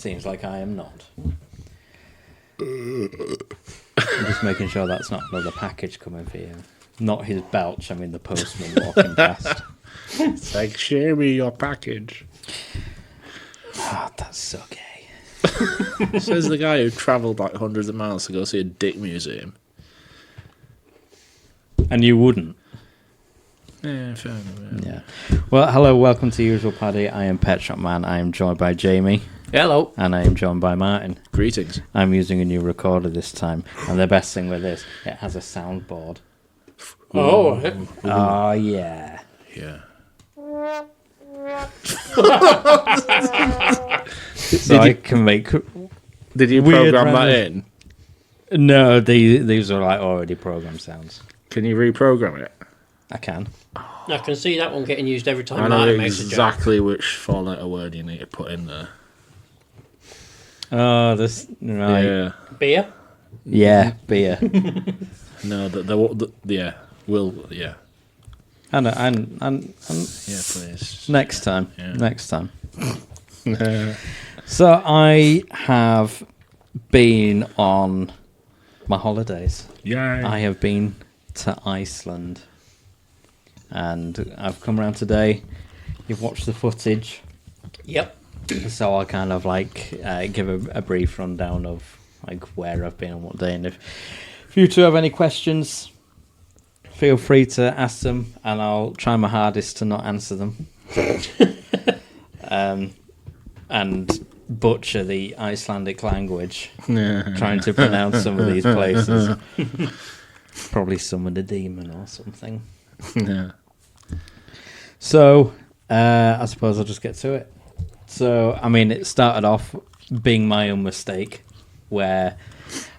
seems like I am not. I'm just making sure that's not another package coming for you. Not his belch, I mean the postman walking past. It's like, show me your package. Oh, that's so gay. Says the guy who travelled like hundreds of miles to go see a dick museum. And you wouldn't? Yeah, fair enough. Yeah. Well, hello, welcome to Usual Paddy. I am Pet Shop Man. I am joined by Jamie. Hello. And I am joined by Martin. Greetings. I'm using a new recorder this time. And the best thing with this, it has a soundboard. Oh. Oh, yeah. Yeah. So I can make... Did you weird program that random- in? No, these are like already programmed sounds. Can you reprogram it? I can. I can see that one getting used every time I know Martin makes a joke. exactly which four-letter word you need to put in there. Oh, this... Right. Yeah. Beer? Yeah, beer. No, yeah. Yeah, and please. next time. Yeah. Next time. So I have been on my holidays. Yeah. I have been to Iceland. And I've come around today. You've watched the footage. Yep. So I'll kind of give a brief rundown of like where I've been on what day. And if you two have any questions, feel free to ask them, and I'll try my hardest to not answer them. And butcher the Icelandic language, trying to pronounce some of these places. Probably summon a demon or something. Yeah. So, I suppose I'll just get to it. So, I mean, it started off being my own mistake, where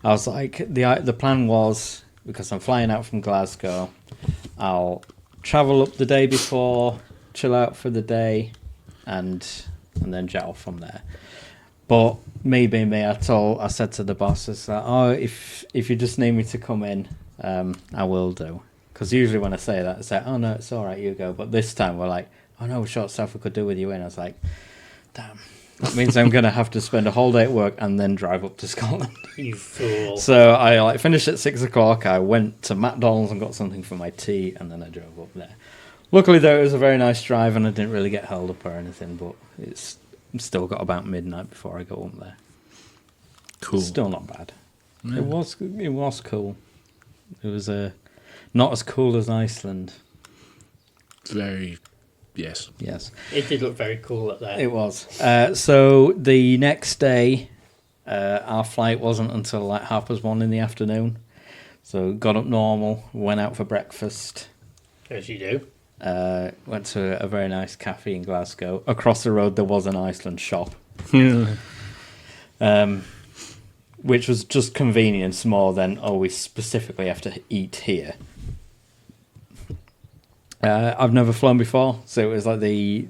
I was like, the plan was, because I'm flying out from Glasgow, I'll travel up the day before, chill out for the day, and then jet off from there. But me being me, I said to the boss, I said, oh, if you just need me to come in, I will do. Because usually when I say that, I say, oh no, it's all right, you go. But this time we're like, oh no, short stuff we could do with you in. I was like, damn, that means I'm going to have to spend a whole day at work and then drive up to Scotland. You fool. So I finished at 6 o'clock. I went to McDonald's and got something for my tea, and then I drove up there. Luckily, though, it was a very nice drive, and I didn't really get held up or anything, but it's still got about midnight before I go up there. Cool. Still not bad. Yeah. It was cool. It was not as cool as Iceland. Yes. It did look very cool up there. It was. So the next day, our flight wasn't until like 1:30 in the afternoon. So got up normal, went out for breakfast. As you do. Went to a very nice cafe in Glasgow. Across the road there was an Iceland shop. Which was just convenience more than, we specifically have to eat here. I've never flown before, so it was like the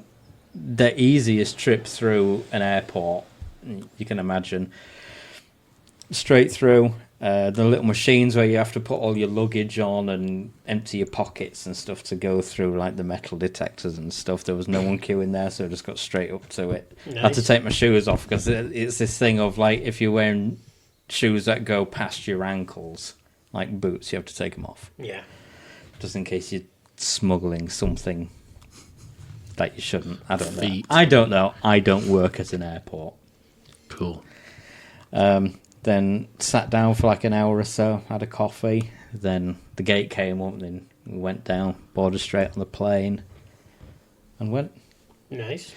easiest trip through an airport you can imagine. Straight through, the little machines where you have to put all your luggage on and empty your pockets and stuff to go through like the metal detectors and stuff. There was no one queuing there, so I just got straight up to it. Nice. I had to take my shoes off because it's this thing of like if you're wearing shoes that go past your ankles, like boots, you have to take them off. Yeah. Just in case you're smuggling something that you shouldn't. I don't know. Feet. I don't know. I don't work at an airport. Cool. Then sat down for like an hour or so, had a coffee. Then the gate came up, then we went down, boarded straight on the plane, and went. Nice.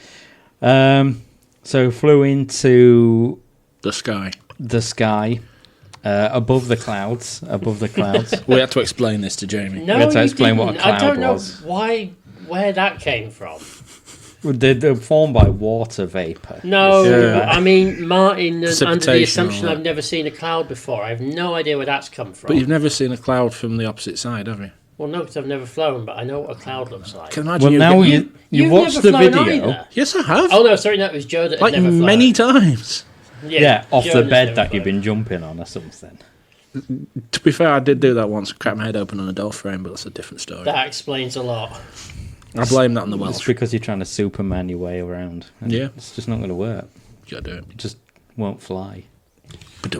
So flew into The sky. above the clouds. We had to explain this to Jamie. No, We had to you explain what a didn't. cloud I don't know was. where that came from. They're formed by water vapor. No, Yeah. I mean, Martin, is under the Precipitation assumption and all I've never seen a cloud before. I have no idea where that's come from. But you've never seen a cloud from the opposite side, have you? Well, no, because I've never flown, but I know what a cloud looks like. Can imagine Well, now you You've watch never the flown video. either. Yes, I have. Oh, no, sorry, no, it was Joe that had like never flown. many times. Yeah, off Joe the has bed never that you've flown. been jumping on or something. To be fair, I did do that once. Cracked my head open on a door frame, but that's a different story. That explains a lot. I blame that on the It's Welsh. because you're trying to Superman your way around. And Yeah. It's just not going to work. You gotta do it. Just won't fly.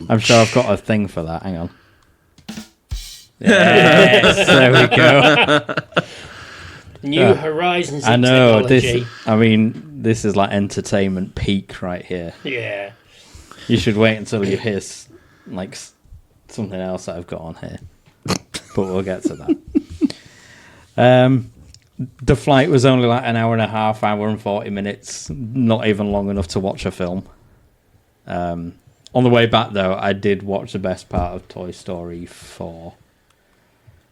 I'm sure I've got a thing for that. Hang on. Yes, there we go. New horizons I in know technology. this is like entertainment peak right here. Yeah. You should wait until you hear like something else that I've got on here, but we'll get to that. The flight was only like an hour and a half, hour and 40 minutes, not even long enough to watch a film. On the way back, though, I did watch the best part of Toy Story 4.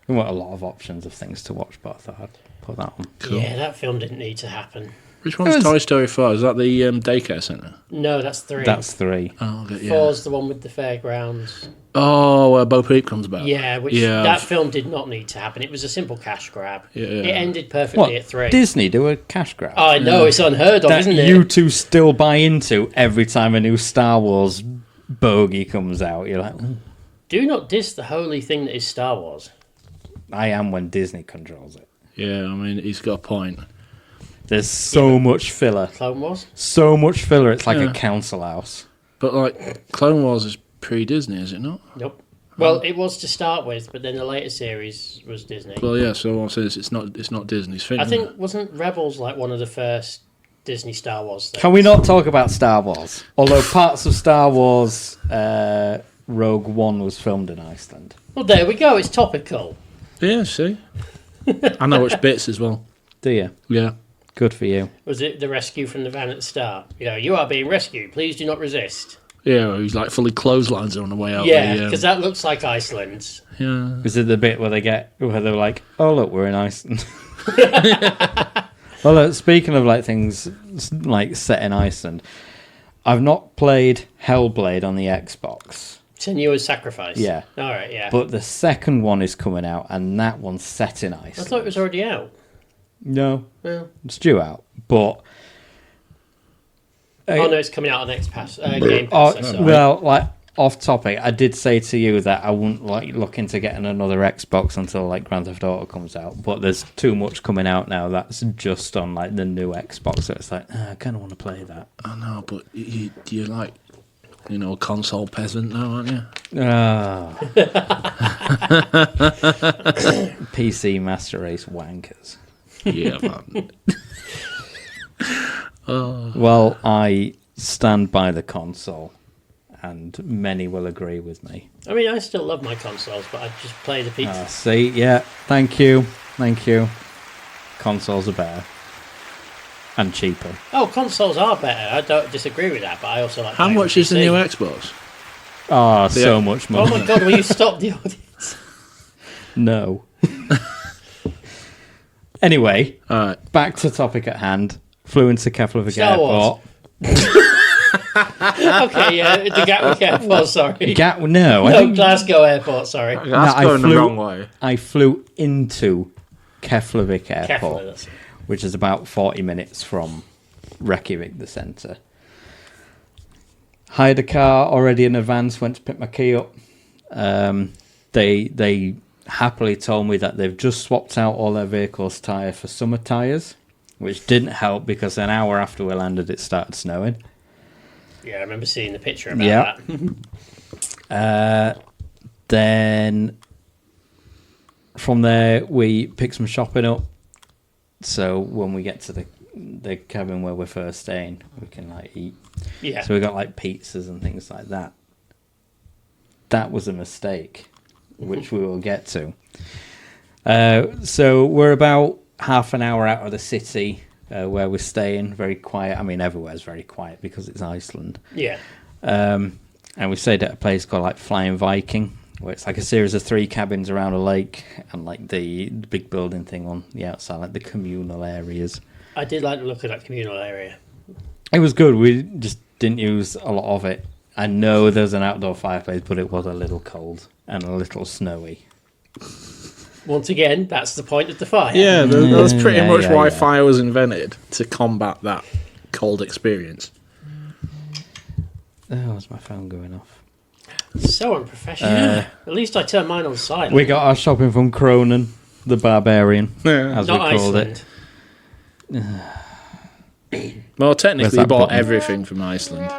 There weren't a lot of options of things to watch, but I thought I'd put that on. Cool. Yeah, that film didn't need to happen. Which one's Toy Story 4? Is that the daycare centre? No, that's 3. That's 3. Oh, okay, yeah. 4's the one with the fairgrounds. Oh, where Bo Peep comes back. Yeah, that film did not need to happen. It was a simple cash grab. Yeah. It ended perfectly at 3. Disney do a cash grab? Oh, I know, it's unheard of, that isn't it? you two still buy into every time a new Star Wars bogey comes out. You're like, Do not diss the holy thing that is Star Wars. I am when Disney controls it. Yeah, I mean, he's got a point. There's so much filler. Clone Wars? So much filler, it's like a council house. But, like, Clone Wars is pre-Disney, is it not? Nope. Well, it was to start with, but then the later series was Disney. Well, yeah, so what I'm saying is it's not Disney's thing. I think, wasn't Rebels like one of the first Disney Star Wars things? Can we not talk about Star Wars? Although parts of Star Wars Rogue One was filmed in Iceland. Well, there we go, it's topical. Yeah, see? I know which bits as well. Do you? Yeah. Good for you. Was it the rescue from the van at the start? You know, you are being rescued, please do not resist. Yeah, he's like fully clotheslines on the way out. Yeah, because that looks like Iceland. Yeah. Is it the bit where they're like, oh look, we're in Iceland? Well, look, speaking of like things like set in Iceland, I've not played Hellblade on the Xbox. Senua's Sacrifice. Yeah. All right, yeah. But the second one is coming out, and that one's set in Iceland. I thought it was already out. No, Well, it's due out, but oh no, it's coming out on Game Pass. Sorry. well, like off topic, I did say to you that I wouldn't like look into getting another Xbox until like Grand Theft Auto comes out. But there's too much coming out now that's just on like the new Xbox, so it's like I kind of want to play that. I know, but you're like, you know, a console peasant now, aren't you? PC Master Race wankers. Yeah, man. Well, I stand by the console, and many will agree with me. I mean, I still love my consoles, but I just play the pizza. See, yeah, thank you. Consoles are better. And cheaper. Oh, consoles are better. I don't disagree with that, but I also like. How playing much on is the PC. new Xbox? Oh, so much Oh money. my god! Will you stop the audience? No. Anyway, All right. back to topic at hand. Flew into Keflavik Star Airport. Wars. Okay, yeah, the Gatwick Airport. Sorry, No, I think Glasgow Airport. Sorry, That's I going the flew- wrong way. I flew into Keflavik Keflavik, Airport, that's it. which is about 40 minutes from Reykjavik, the centre. Hired a car already in advance, went to pick my key up. They happily told me that they've just swapped out all their vehicles' tyre for summer tyres, which didn't help because an hour after we landed it started snowing. Yeah, I remember seeing the picture about that. Then from there we picked some shopping up. So when we get to the cabin where we're first staying, we can like eat. Yeah. So we got like pizzas and things like that. That was a mistake, which we will get to. So we're about half an hour out of the city where we're staying. Very quiet. I mean, everywhere's very quiet because it's Iceland. Yeah. And we stayed at a place called like Flying Viking, where it's like a series of 3 cabins around a lake and like the big building thing on the outside, like the communal areas. I did like the look of that communal area. It was good. We just didn't use a lot of it. I know there's an outdoor fireplace, but it was a little cold and a little snowy. Once again, that's the point of the fire. Yeah, that's pretty Yeah, much yeah, why yeah. fire was invented, to combat that cold experience. Oh, where's my phone going off? So unprofessional. At least I turned mine on silent. We got our shopping from Cronin, the Barbarian, as Not we called Iceland. it. Well, technically, Where's we that bought button? everything from Iceland.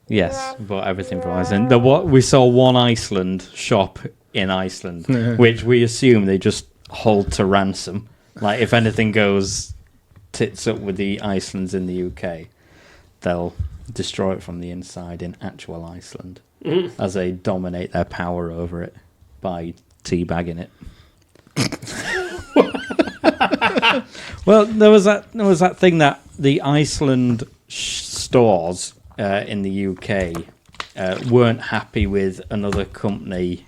Yes, bought everything from Iceland. We saw one Iceland shop in Iceland, which we assume they just hold to ransom. Like, if anything goes tits up with the Icelands in the UK, they'll destroy it from the inside in actual Iceland as they dominate their power over it by teabagging it. Well, there was that thing that the Iceland stores in the UK weren't happy with another company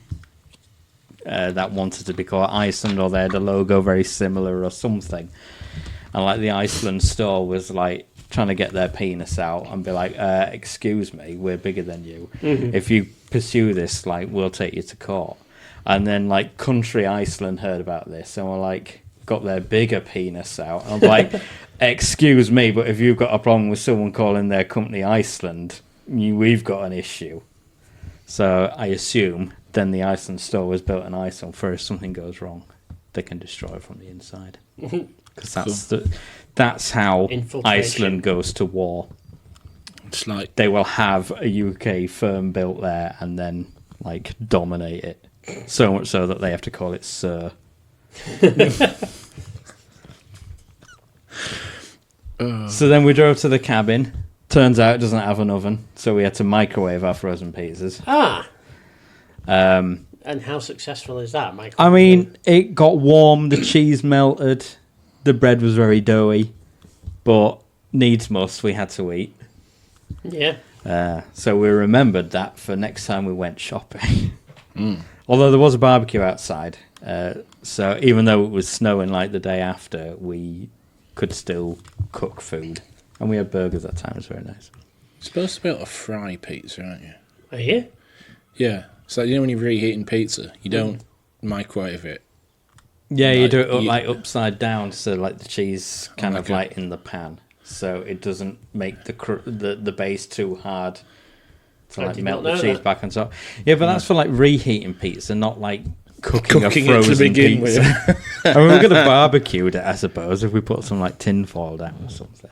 that wanted to be called Iceland, or they had a logo very similar or something. And like the Iceland store was like trying to get their penis out and be like, excuse me, we're bigger than you. If you pursue this, like, we'll take you to court. And then like Country Iceland heard about this and were like, got their bigger penis out. And I'm like, excuse me, but if you've got a problem with someone calling their company Iceland, we've got an issue. So I assume then the Iceland store was built in Iceland for if something goes wrong, they can destroy it from the inside. Because that's how Iceland goes to war. It's like they will have a UK firm built there and then like dominate it. So much so that they have to call it Sir. So then we drove to the cabin. Turns out it doesn't have an oven, so we had to microwave our frozen pizzas. And how successful is that, Michael? I mean, it got warm, the cheese melted, the bread was very doughy, but needs must, we had to eat. Yeah. So we remembered that for next time we went shopping. Although there was a barbecue outside, so even though it was snowing like the day after, we could still cook food. And we had burgers that time, it was very nice. You're supposed to be able to fry pizza, aren't you? Are you? Yeah. So you know when you're reheating pizza, you don't microwave it. Yeah, you do it like upside down, so like the cheese kind of like in the pan, so it doesn't make the base too hard to like melt the cheese back on top. Yeah, but that's for like reheating pizza, not like cooking a frozen pizza. I mean, we could have barbecued it, I suppose, if we put some like tin foil down or something.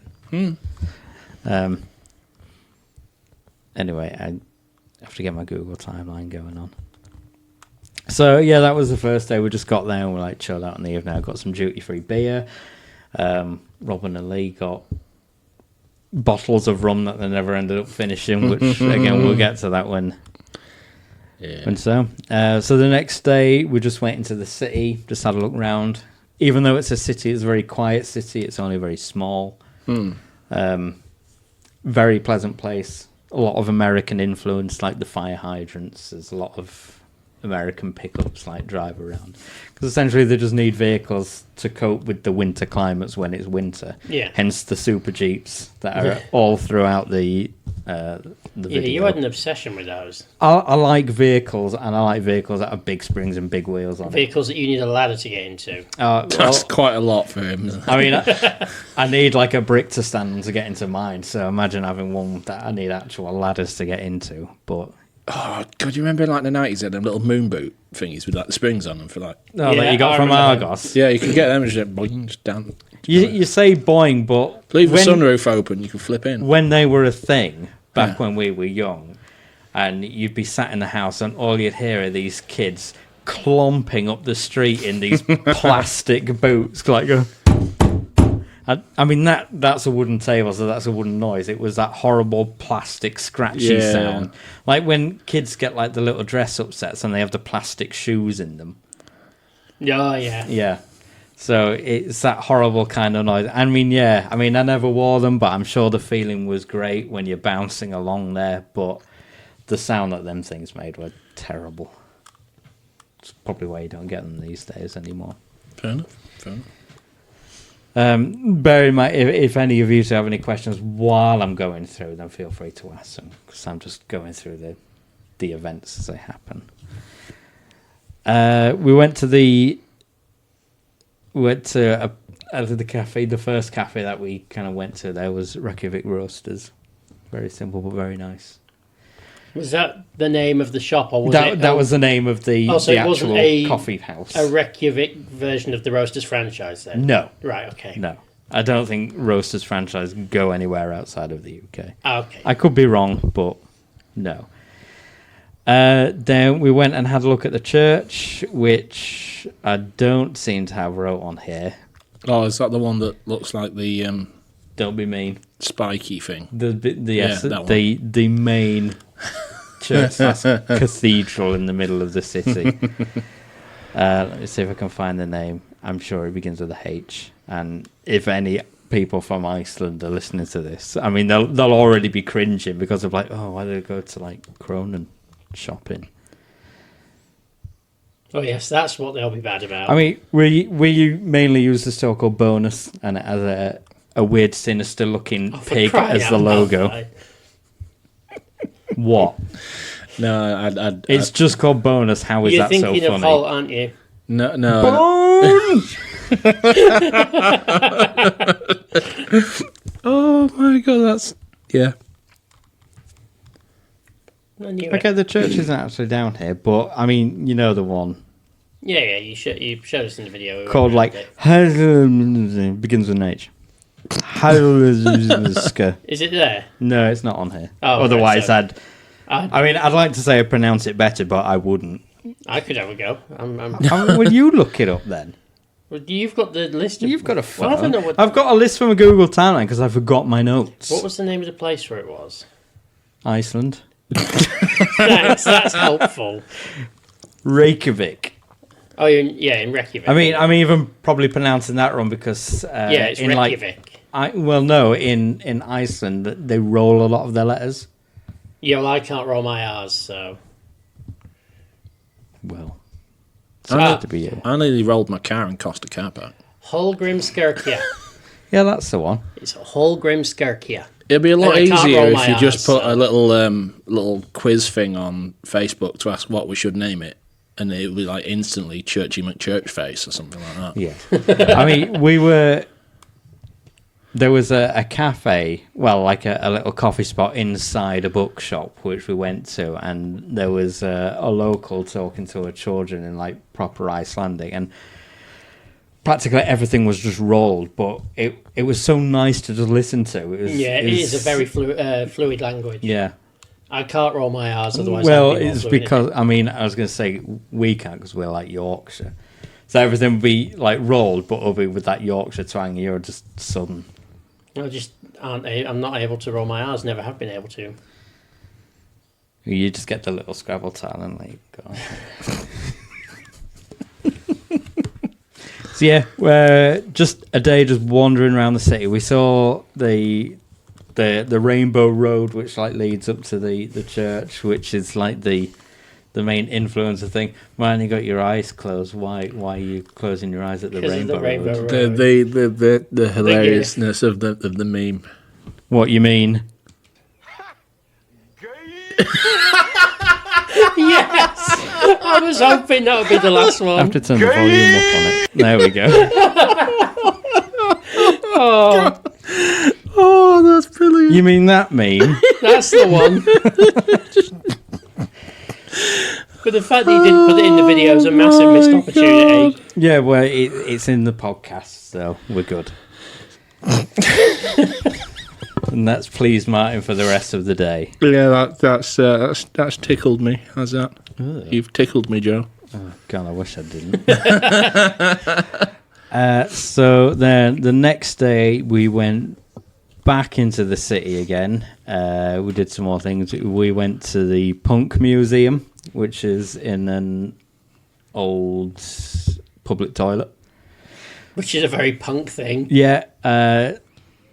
Anyway, I have to get my Google timeline going on. So yeah, that was the first day. We just got there and we like chilled out in the evening. I got some duty-free beer. Robin and Lee got bottles of rum that they never ended up finishing, which again we'll get to that when. Yeah. So the next day we just went into the city, just had a look around. Even though it's a city, it's a very quiet city. It's only very small. Very pleasant place. A lot of American influence, like the fire hydrants. There's a lot of American pickups like drive around, because essentially they just need vehicles to cope with the winter climates when it's winter. Yeah. Hence the super jeeps that are all throughout the video. You had an obsession with those. I like vehicles, and I like vehicles that have big springs and big wheels on vehicles that you need a ladder to get into. That's quite a lot for him. I mean, I need like a brick to stand on to get into mine. So imagine having one that I need actual ladders to get into. But oh God, you remember like the 90s, they had them little moon boot thingies with like the springs on them for like. Oh, that you got from Argos. Yeah, you can get them and just boing, just down. You say boing, but leave the sunroof open, you can flip in. When they were a thing back when we were young, and you'd be sat in the house and all you'd hear are these kids clomping up the street in these plastic boots, like go. I mean that's a wooden table, so that's a wooden noise. It was that horrible plastic scratchy sound, like when kids get like the little dress-up sets and they have the plastic shoes in them. Oh yeah. Yeah. So it's that horrible kind of noise. I mean, I never wore them, but I'm sure the feeling was great when you're bouncing along there. But the sound that them things made were terrible. It's probably why you don't get them these days anymore. Fair enough. Bear in mind, if any of you have any questions while I'm going through, then feel free to ask them, because I'm just going through the events as they happen. We went to the cafe. The first cafe that we kind of went to there was Reykjavik Roasters. Very simple but very nice. Was that the name of the shop, or was that was the name of the actual coffee house? A Reykjavik version of the Roasters franchise, then? No. Right. Okay. No, I don't think Roasters franchise go anywhere outside of the UK. Okay. I could be wrong, but No. Then we went and had a look at the church, which I don't seem to have wrote on here. Oh, is that the one that looks like the Don't be mean. spiky thing? Yes, that one. the main church slash cathedral in the middle of the city. Let me see if I can find the name. I'm sure it begins with a H. And if any people from Iceland are listening to this, I mean, they'll already be cringing because of like, oh, why did I go to like Cronin shopping? Oh yes, that's what they'll be bad about. I mean, we mainly use the so-called bonus, and it has a weird, sinister-looking pig as the logo. What? No, It's just called bonus. How is You're that so funny? thinking of Holt, aren't you? No. Bones! Oh my god, that's yeah. I knew Okay, it. the church isn't actually down here, but I mean, you know the one Yeah, you showed us in the video. called like begins with an H. Is it there? No, it's not on here. Oh, Otherwise, right, so- I'd like to say I pronounce it better, but I wouldn't. I could have a go. Will you look it up then? Well, you've got the list. You've got a phone. Well, I don't know what. I've got a list from a Google timeline because I forgot my notes. What was the name of the place where it was? Iceland. Thanks, that's helpful. Reykjavik. Oh, in Reykjavik. I mean, I'm even probably pronouncing that wrong because yeah, it's in Reykjavik. in Iceland they roll a lot of their letters. Yeah, well, I can't roll my R's, so. Well, it's Ah. to be you. I nearly rolled my car and cost a car park. Holgrimskirkja. Yeah, that's the one. It's Holgrimskirkja. It'd be a lot I can't easier roll if my you just R's, put so- a little quiz thing on Facebook to ask what we should name it, and it would be like instantly Churchy McChurchface or something like that. Yeah. I mean, there was a cafe, well, like a little coffee spot inside a bookshop, which we went to, and there was a local talking to her children in like proper Icelandic, and practically everything was just rolled, but it was so nice to just listen to. It is a very fluid language. Yeah. I can't roll my R's, otherwise. Well, I'd be more it's fluent in because, it. I mean, I was going to say we can't because we're like Yorkshire. So everything would be like rolled, but over with that Yorkshire twang, you're just southern. I just I'm not able to roll my R's, never have been able to. You just get the little Scrabble tile and like go. So yeah, just a day just wandering around the city. We saw the Rainbow Road, which like leads up to the church, which is like the main influencer thing. Man, you got your eyes closed. Why are you closing your eyes at the 'Cause of Rainbow, the Rainbow Road? Road. The hilariousness of the meme. What you mean? Yes! I was hoping that would be the last I one. have to turn the volume up on it. There we go. Oh, Oh, that's brilliant. You mean that meme? that's the one. But the fact that you didn't put it in the video is a massive missed opportunity. Yeah, well, it's in the podcast, so we're good. And that's pleased Martin for the rest of the day. Yeah, that's tickled me. How's that? You've tickled me, Joe. Oh, God, I wish I didn't. So then the next day we went back into the city again. We did some more things. We went to the Punk Museum, which is in an old public toilet. Which is a very punk thing. Yeah,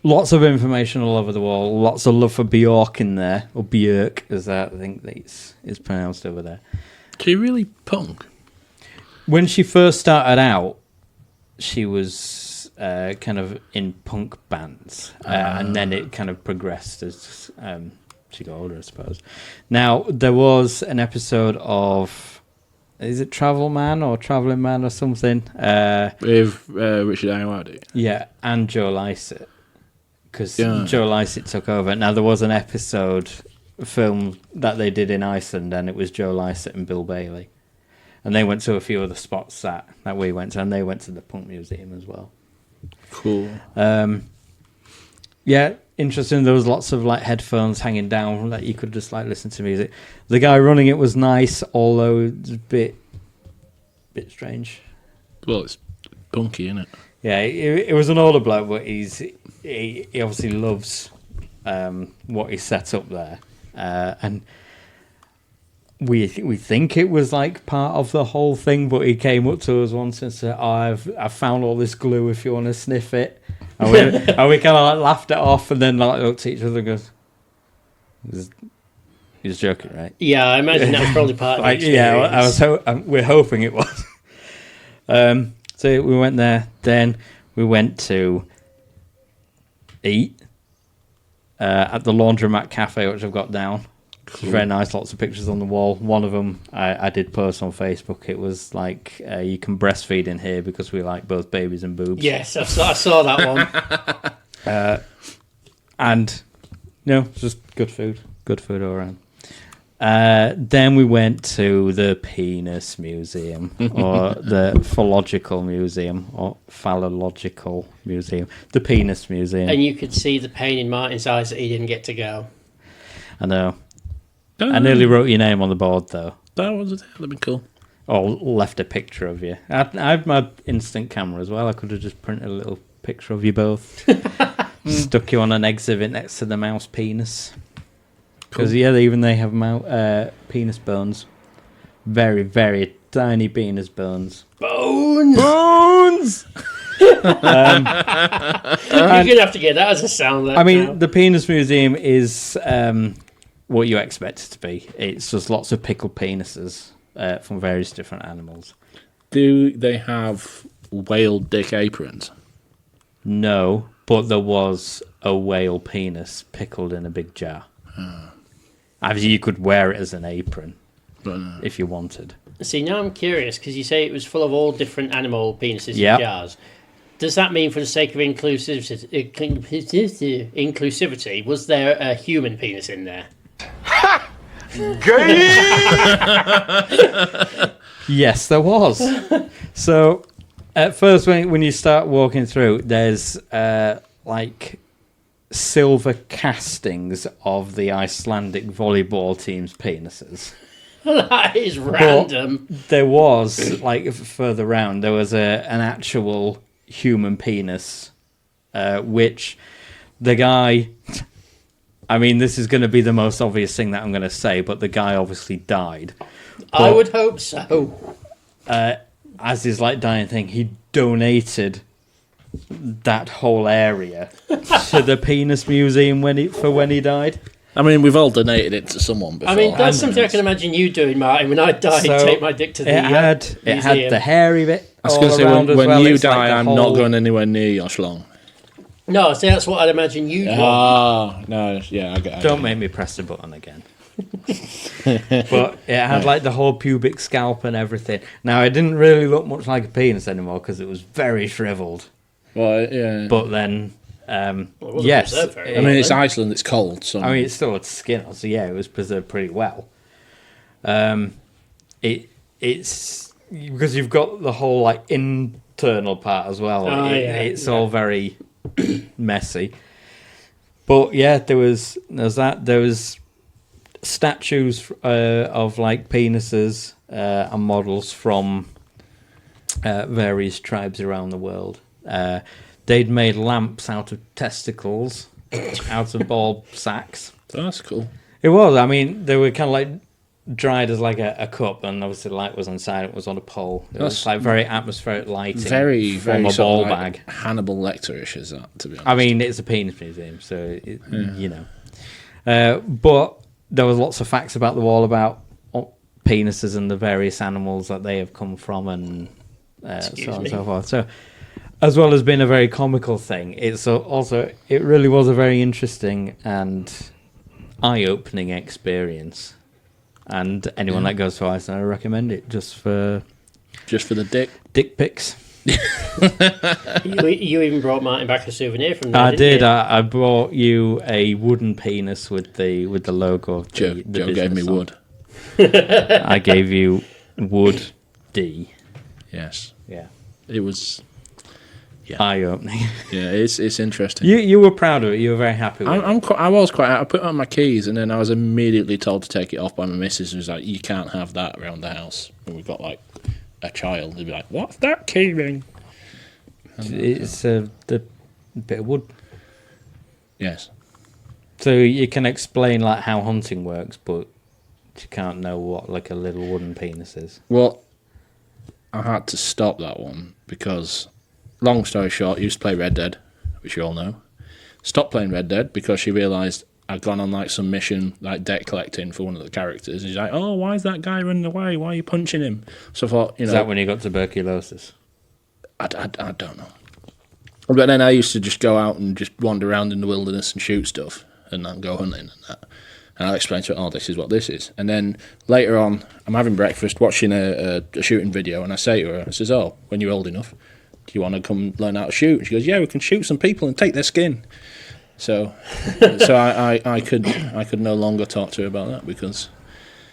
lots of information all over the wall. Lots of love for Bjork in there, or Björk, as I think it's pronounced over there. She really punk. When she first started out, she was kind of in punk bands, and then it kind of progressed as she got older, I suppose. Now, there was an episode of, is it Travel Man or Traveling Man or something? With Richard Ayoade. Yeah, and Joe Lycett. Because Yeah. Joe Lycett took over. Now, there was an episode film that they did in Iceland, and it was Joe Lycett and Bill Bailey. And they went to a few other spots that we went to, and they went to the Punk Museum as well. Cool. yeah, interesting. There was lots of like headphones hanging down that you could just like listen to music. The guy running it was nice, although it's a bit strange. Well, it's punky, isn't it? Yeah, it was an older bloke, but he obviously loves what he set up there, and we think it was like part of the whole thing. But he came up to us once and said, "I've found all this glue. If you want to sniff it," and we kind of like laughed it off, and then like looked at each other and goes, "He's joking, right?" Yeah, I imagine that was probably part of the experience. We're hoping it was. So we went there. Then we went to eat at the Laundromat Cafe, which I've got down. Cool. It was very nice. Lots of pictures on the wall. One of them I did post on Facebook. It was like you can breastfeed in here because we like both babies and boobs. Yes, I saw that one. And just good food. Good food all around. Then we went to the Penis Museum, or the Phallological Museum, or Phallological Museum, the Penis Museum. And you could see the pain in Martin's eyes that he didn't get to go. I know. I nearly wrote your name on the board, though. That would have been cool. Or left a picture of you. I had my instant camera as well. I could have just printed a little picture of you both. Stuck you on an exhibit next to the mouse penis. Because, they have penis bones. Very, very tiny penis bones. Bones! You're going to have to get that as a sound. The Penis Museum is what you expect it to be. It's just lots of pickled penises from various different animals. Do they have whale dick aprons? No, but there was a whale penis pickled in a big jar. Obviously, you could wear it as an apron if you wanted. See, now I'm curious, because you say it was full of all different animal penises in jars. Does that mean, for the sake of inclusivity, was there a human penis in there? Yes, there was. So, at first, when you start walking through, there's silver castings of the Icelandic volleyball team's penises. That is random. But there was, further round, there was an actual human penis, which the guy... I mean, this is going to be the most obvious thing that I'm going to say, but the guy obviously died. I would hope so. As his dying thing, he donated that whole area to the Penis Museum when he died. I mean, we've all donated it to someone before. I mean, that's something I can imagine you doing, Martin. When I die, take my dick to the museum. It had the hairy bit. I was going to say, when you die, I'm not going anywhere near your schlong. No, see, that's what I'd imagine you do. Ah, no, yeah, I get it. Don't make me press the button again. But it had the whole pubic scalp and everything. Now, it didn't really look much like a penis anymore because it was very shriveled. Well, yeah. But then, yes. I mean, it's Iceland, it's cold. So. I mean, it still had skin on, so yeah, it was preserved pretty well. It's because you've got the whole internal part as well. It's all very messy. But yeah, there was statues of penises and models from various tribes around the world. They'd made lamps out of testicles, out of ball sacks. That's cool. It was. I mean, they were kind of dried as a cup, and obviously the light was inside. It was on a pole. It was very atmospheric lighting. Very, from very a ball bag. Hannibal Lecter-ish is that, to be honest. I mean, it's a penis museum, so but there was lots of facts about the wall about penises and the various animals that they have come from, and so on and so forth. So, as well as being a very comical thing, it really was a very interesting and eye-opening experience. And anyone that goes to Iceland, I recommend it just for the dick pics. You even brought Martin back a souvenir from there. I did. You? I brought you a wooden penis with the logo. Of Joe gave me wood. I gave you wood D. Yes. Yeah. It was eye-opening. Yeah, it's interesting. You were proud of it. You were very happy with it. I was quite. I put on my keys, and then I was immediately told to take it off by my missus. Who was like, "You can't have that around the house." And we've got like a child. They'd be like, "What's that key ring?" It's the bit of wood. Yes. So you can explain like how hunting works, but you can't know what like a little wooden penis is. Well, I had to stop that one because, long story short, used to play Red Dead, which you all know. Stopped playing Red Dead because she realised I'd gone on like some mission, like debt collecting for one of the characters. And she's like, "Oh, why is that guy running away? Why are you punching him?" So I thought, Is that when you got tuberculosis? I don't know. But then I used to just go out and just wander around in the wilderness and shoot stuff and then go hunting and that. And I'll explain to her, "Oh, this is what this is." And then later on, I'm having breakfast, watching a shooting video, and I say to her, I says, "Oh, when you're old enough, do you want to come learn how to shoot?" And she goes, "Yeah, we can shoot some people and take their skin." So I could no longer talk to her about that because...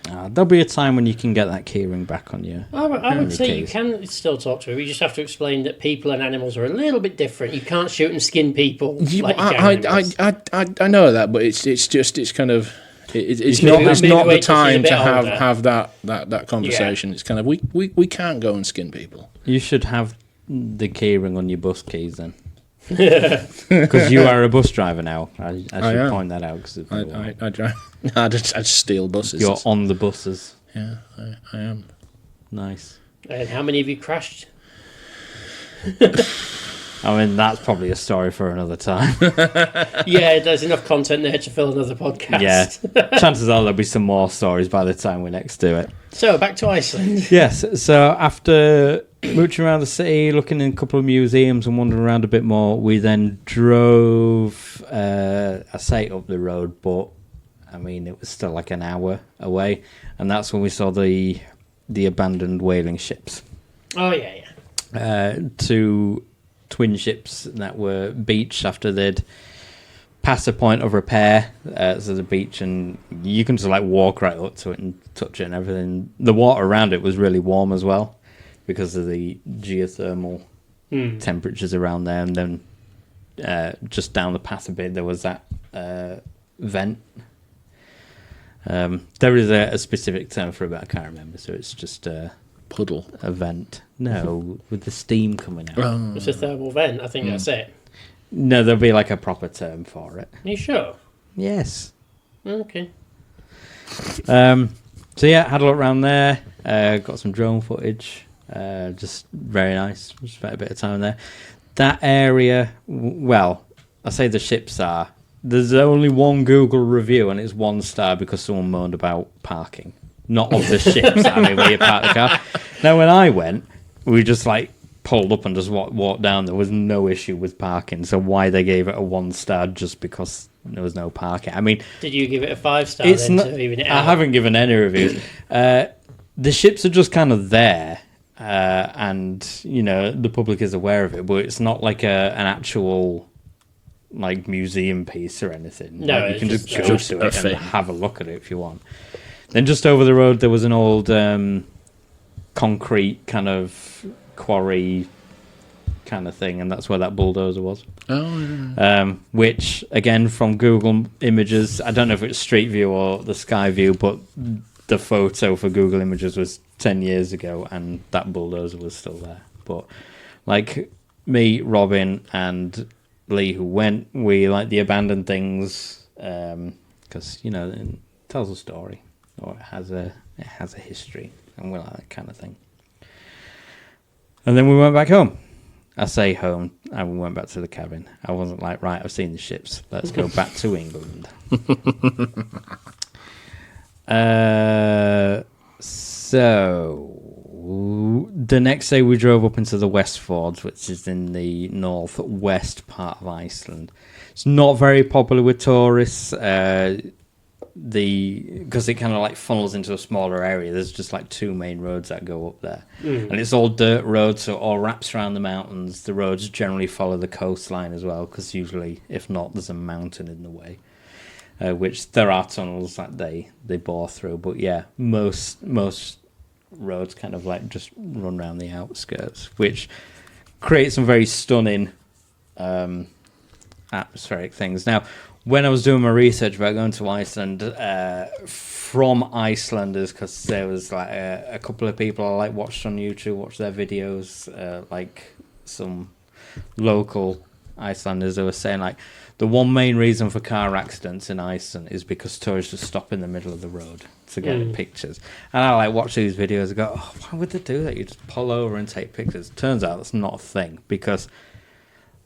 There'll be a time when you can get that keyring back on you. I would say you can still talk to her. You just have to explain that people and animals are a little bit different. You can't shoot and skin people. Like I know that, but it's kind of it's Maybe not wait the till she's a time bit to older. have that conversation. Yeah. It's kind of we can't go and skin people. You should have the keyring on your bus keys then. Because you are a bus driver now. I should point that out. Cause I drive. I just steal buses. You're on the buses. Yeah, I am. Nice. And how many have you crashed? I mean, that's probably a story for another time. Yeah, there's enough content there to fill another podcast. Yeah, chances are there'll be some more stories by the time we next do it. So, back to Iceland. Yes, so after mooching around the city, looking in a couple of museums and wandering around a bit more, we then drove, I say up the road, but I mean, it was still like an hour away, and that's when we saw the abandoned whaling ships. Oh, yeah. Two twin ships that were beached after they'd passed a point of repair. So the beach, and you can just like walk right up to it and touch it and everything. The water around it was really warm as well because of the geothermal temperatures around there. And then just down the path a bit, there was that vent. There is a specific term for it, but I can't remember. So it's just puddle, a vent. No, with the steam coming out. It's a thermal vent. I think that's it. No, there'll be like a proper term for it. Are you sure? Yes. Okay. So yeah, had a look around there. Got some drone footage. Just very nice. Spent a bit of time there. That area, well, I say the ships are. There's only one Google review and it's 1 star because someone moaned about parking. Not of the ships, I mean, where you park the car. Now, when I went, we just like pulled up and just walked down. There was no issue with parking. So why they gave it a 1 star just because there was no parking? I mean, did you give it a 5 star? It's then not, to even it I out? haven't given any reviews. The ships are just kind of there, and you know the public is aware of it, but it's not like an actual like museum piece or anything. No, like, you can just go just to a it thing. and have a look at it if you want. Then just over the road there was an old concrete kind of quarry kind of thing, and that's where that bulldozer was. Oh, yeah. Which again from Google Images, I don't know if it's Street View or the Sky View, but the photo for Google Images was 10 years ago and that bulldozer was still there. But like me, Robin and Lee who went, we like the abandoned things because you know it tells a story or it has a history, and we like that kind of thing. And then we went back home. I say home, and we went back to the cabin. I wasn't like, right, I've seen the ships, let's go back to England. So the next day we drove up into the West Fords, which is in the northwest part of Iceland. It's not very popular with tourists. Because it kind of like funnels into a smaller area. There's just like 2 main roads that go up there, and it's all dirt roads, so it all wraps around the mountains. The roads generally follow the coastline as well, because usually, if not, there's a mountain in the way. Which there are tunnels that they bore through, but yeah, most roads kind of like just run around the outskirts, which create some very stunning atmospheric things. Now, when I was doing my research about going to Iceland, from Icelanders, because there was like a couple of people I like watched on YouTube, watched their videos, like some local Icelanders, they were saying like the one main reason for car accidents in Iceland is because tourists just stop in the middle of the road to get pictures. And I like watch these videos and go, oh, why would they do that? You just pull over and take pictures. Turns out that's not a thing, because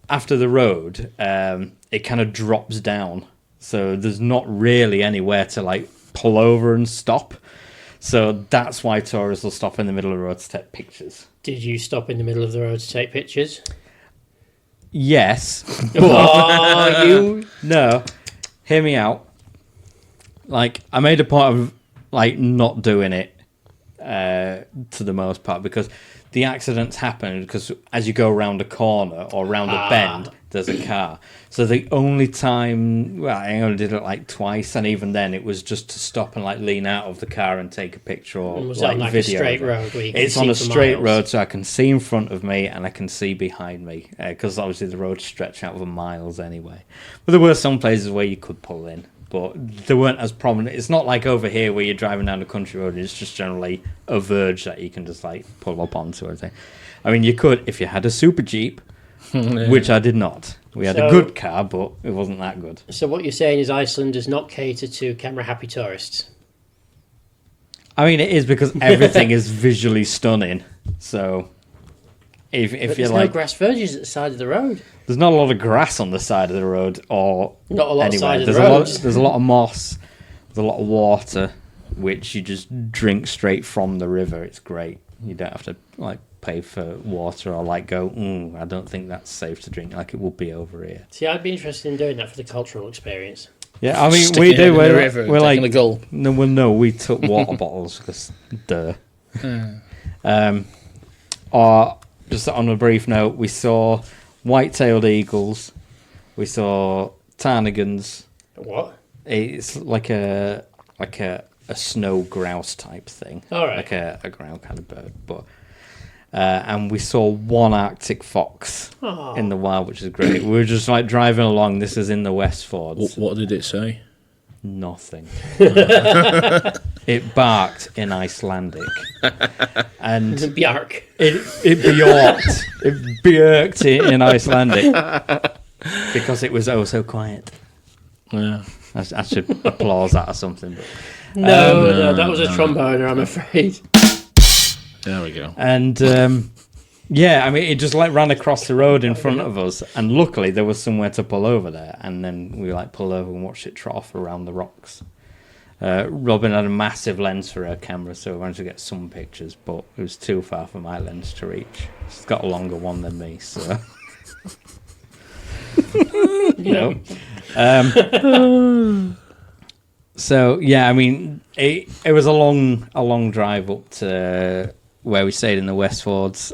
after the road, it kind of drops down. So there's not really anywhere to like pull over and stop. So that's why tourists will stop in the middle of the road to take pictures. Did you stop in the middle of the road to take pictures? Yes. Oh, you... No. Hear me out. Like, I made a point of, like, not doing it to the most part, because the accidents happen because as you go around a corner or around a bend, there's a car. So the only time, well, I only did it like twice, and even then it was just to stop and like lean out of the car and take a picture or was like on like video. A straight road where you can it's see on a for straight miles. road, so I can see in front of me and I can see behind me, because obviously the road stretched out for miles anyway. But there were some places where you could pull in, but they weren't as prominent. It's not like over here where you're driving down a country road and it's just generally a verge that you can just like pull up onto or anything. I mean, you could if you had a super Jeep, which I did not. We had a good car, but it wasn't that good. So what you're saying is Iceland does not cater to camera-happy tourists? I mean, it is, because everything is visually stunning. So if But you're there's like... no grass verges at the side of the road. There's not a lot of grass on the side of the road, or Not a lot anywhere. of side of the There's roads. there's a lot of moss, there's a lot of water, which you just drink straight from the river. It's great. You don't have to like pay for water or like go, I don't think that's safe to drink, like it would be over here. See, I'd be interested in doing that for the cultural experience. Yeah, I mean, Sticking we it do. in the river and We're taking like, a gulp. no, we took water bottles because, duh. Or just on a brief note, we saw white-tailed eagles, we saw ptarmigans. What? It's like a snow grouse type thing, All right. like a ground kind of bird, but. And we saw one Arctic fox in the wild, which is great. We were just like driving along. This is in the Westfords. What did it say? Nothing. It barked in Icelandic, and Bjark. it bjorked. It bjorked in Icelandic because it was oh so quiet. Yeah. I should applause that or something. But, No, that was a tromboner, I'm afraid. There we go. And yeah, I mean, it just like ran across the road in front of us, and luckily there was somewhere to pull over there, and then we like pulled over and watched it trot off around the rocks. Robin had a massive lens for her camera, so we managed to get some pictures, but it was too far for my lens to reach. She's got a longer one than me, so you know. So yeah, I mean, it was a long drive up to where we stayed in the Westfords.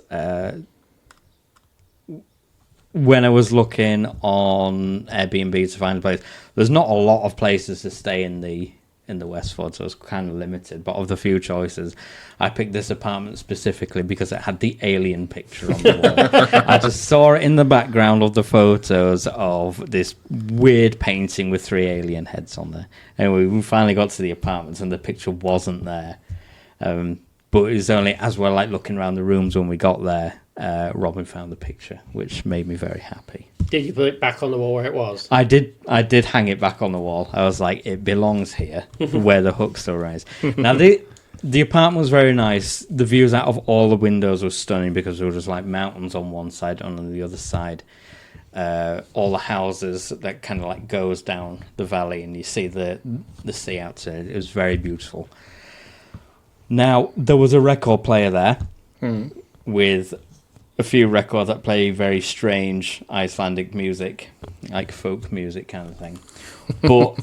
When I was looking on Airbnb to find a place, there's not a lot of places to stay in the Westfords, so it was kind of limited. But of the few choices, I picked this apartment specifically because it had the alien picture on the wall. I just saw it in the background of the photos of this weird painting with 3 alien heads on there. Anyway, we finally got to the apartments and the picture wasn't there. But it was only as we're like looking around the rooms when we got there, Robin found the picture, which made me very happy. Did you put it back on the wall where it was? I did hang it back on the wall. I was like, it belongs here, where the hook still rises. Now, the apartment was very nice. The views out of all the windows were stunning because there were just like mountains on one side and on the other side. All the houses that kind of like goes down the valley and you see the sea outside. It was very beautiful. Now, there was a record player there with a few records that play very strange Icelandic music, like folk music kind of thing. But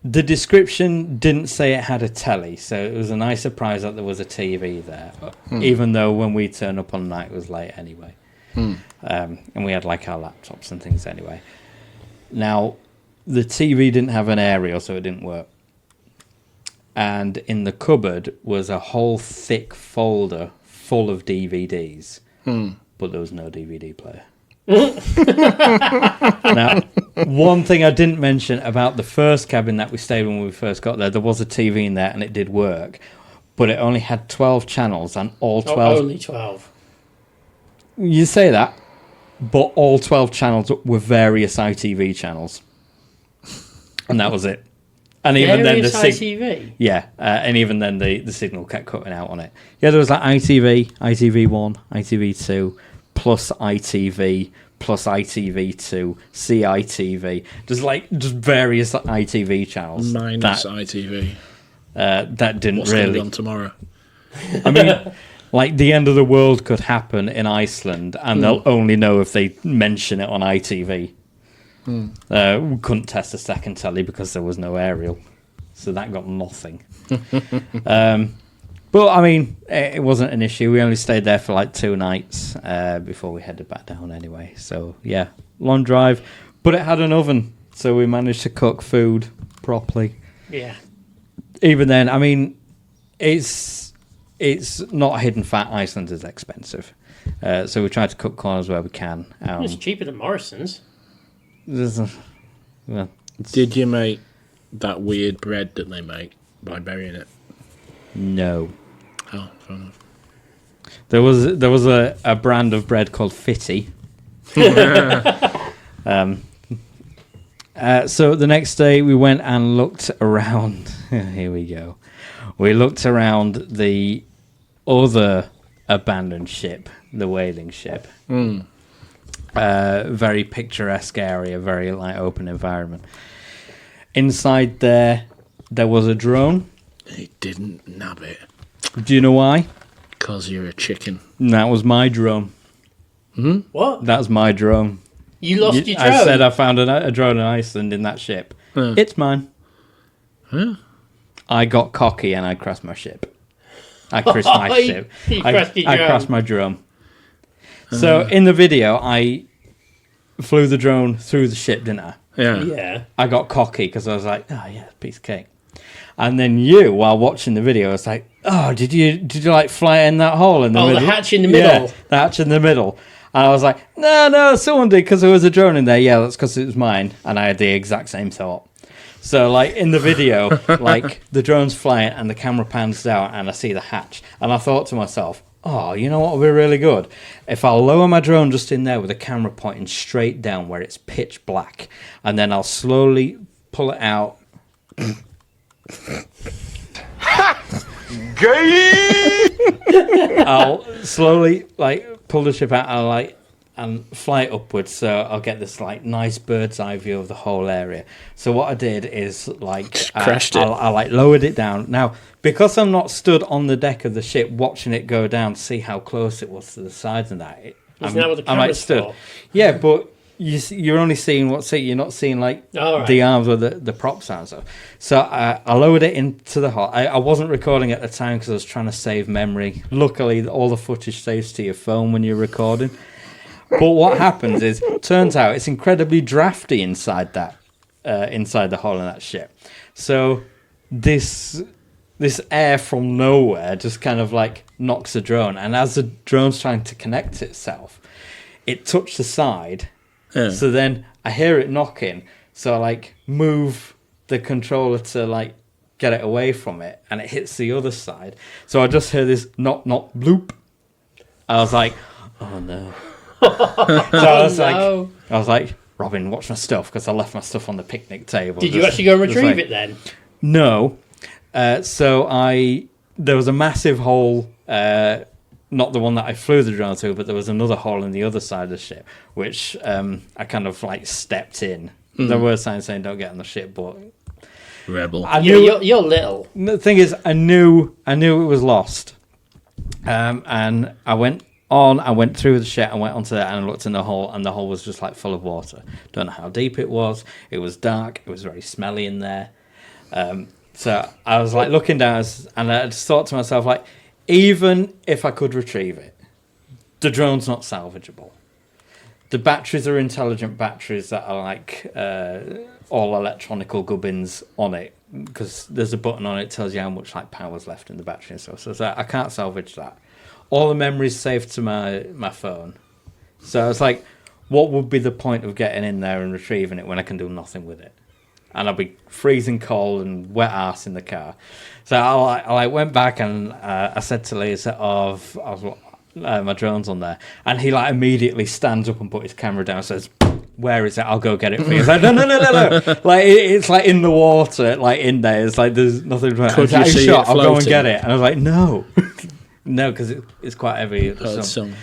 the description didn't say it had a telly, so it was a nice surprise that there was a TV there, even though when we turned up on night it was late anyway. And we had like our laptops and things anyway. Now, the TV didn't have an aerial, so it didn't work. and in the cupboard was a whole thick folder full of DVDs, but there was no DVD player. Now, one thing I didn't mention about the first cabin that we stayed when we first got there was a TV in there and it did work, but it only had 12 channels and all 12... only 12. You say that, but all 12 channels were various ITV channels. And that was it. And even then, ITV? Yeah, and even then, the signal kept cutting out on it. Yeah, there was like ITV, ITV1, ITV2, plus ITV, plus ITV2, CITV. Just various ITV channels. Minus ITV. That didn't What's really... going to be on tomorrow? I mean, like, the end of the world could happen in Iceland, and they'll only know if they mention it on ITV. We couldn't test a second telly because there was no aerial, so that got nothing. But I mean, it wasn't an issue. We only stayed there for like 2 nights before we headed back down anyway. So yeah, long drive, but it had an oven, so we managed to cook food properly. Yeah. Even then, I mean, it's not a hidden fact. Iceland is expensive, so we try to cook corners where we can. It's cheaper than Morrison's. Well, did you make that weird bread that they make by burying it? No. Oh, fair enough. There was a brand of bread called Fitty. So the next day we went and looked around. Here we go. We looked around the other abandoned ship, the whaling ship. Very picturesque area, very like open environment. Inside there was a drone. He didn't nab it. Do you know why? Because you're a chicken. That was my drone. What? That's my drone. You lost your drone? I said I found a drone in Iceland in that ship. It's mine. Huh? I got cocky and I crashed my ship. I crashed my ship. You crashed your I drone. crashed my drone. So in the video, I flew the drone through the ship, didn't I? Yeah. I got cocky because I was like, oh yeah, piece of cake. And then you, while watching the video, was like, oh, did you like fly in that hole in the middle? The hatch in the middle. Yeah, the hatch in the middle. And I was like, no, someone did because there was a drone in there. Yeah, that's because it was mine. And I had the exact same thought. So, like, in the video, like, the drone's flying and the camera pans down and I see the hatch. And I thought to myself, oh, you know what would be really good? If I'll lower my drone just in there with the camera pointing straight down where it's pitch black. And then I'll slowly pull it out. I'll slowly like pull the ship out and fly it upwards, so I'll get this like nice bird's eye view of the whole area. So what I did is like crashed it. I like lowered it down. Now because I'm not stood on the deck of the ship watching it go down to see how close it was to the sides and that. Isn't that what the camera's for? Yeah, but you're only seeing what's it. You're not seeing like the arms or the props and stuff. So I lowered it into the hull. I wasn't recording at the time because I was trying to save memory. Luckily, all the footage saves to your phone when you're recording. But what happens is, turns out it's incredibly drafty inside that, inside the hull in that ship. So this air from nowhere just kind of like knocks the drone, and as the drone's trying to connect itself, it touched the side. Yeah. So then I hear it knocking, so I like move the controller to like get it away from it, and it hits the other side. So I just hear this knock bloop. I was like, oh no. So I was like, Robin, watch my stuff, because I left my stuff on the picnic table. Did you actually go and retrieve it then? No. So there was a massive hole. Not the one that I flew the drone through, but there was another hole in the other side of the ship, which I kind of like stepped in. There were signs saying don't get on the ship, but rebel. You're little. The thing is, I knew it was lost, and I went through the ship and went onto that and I looked in the hole, and the hole was just like full of water. Don't know how deep it was. It was dark. It was very smelly in there. So I was like looking down, and I just thought to myself like, even if I could retrieve it, the drone's not salvageable. the batteries are intelligent batteries that are like all electronical gubbins on it, because there's a button on it that tells you how much like power's left in the battery and stuff. So I can't salvage that. All the memory's saved to my phone. So it's like, what would be the point of getting in there and retrieving it when I can do nothing with it? And I'll be freezing cold and wet ass in the car. So I went back and I said to Lee, my drone's on there. And he like immediately stands up and put his camera down and says, where is it? I'll go get it for you. He's like, no. Like, it's like in the water, like in there. It's like, there's nothing wrong. Could you see shot, it I'll go and floating? get it. And I was like, no. No, because it's quite heavy at the sun.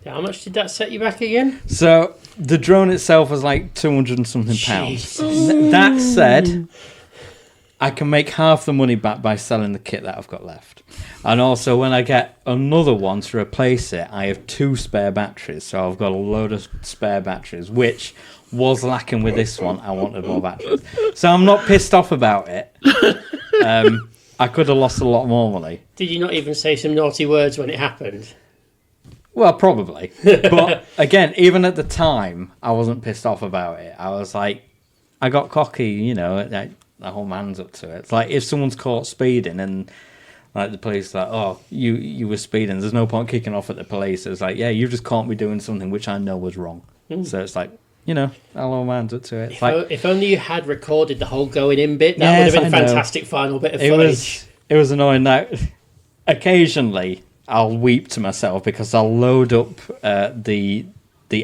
How much did that set you back again? So the drone itself was like 200 and something pounds. That said, I can make half the money back by selling the kit that I've got left. And also, when I get another one to replace it, I have 2 spare batteries. So I've got a load of spare batteries, which was lacking with this one. I wanted more batteries. So I'm not pissed off about it. I could have lost a lot more money. Did you not even say some naughty words when it happened? Well, probably. But again, even at the time, I wasn't pissed off about it. I was like, I got cocky, you know, like, the whole man's up to it. It's like if someone's caught speeding and like the police are like, oh, you were speeding, there's no point kicking off at the police. It's like, yeah, you just caught me doing something which I know was wrong. So it's like, you know, our little man's up to it. If only you had recorded the whole going in bit, that would have been a fantastic final bit of footage. It was annoying that occasionally I'll weep to myself because I'll load up the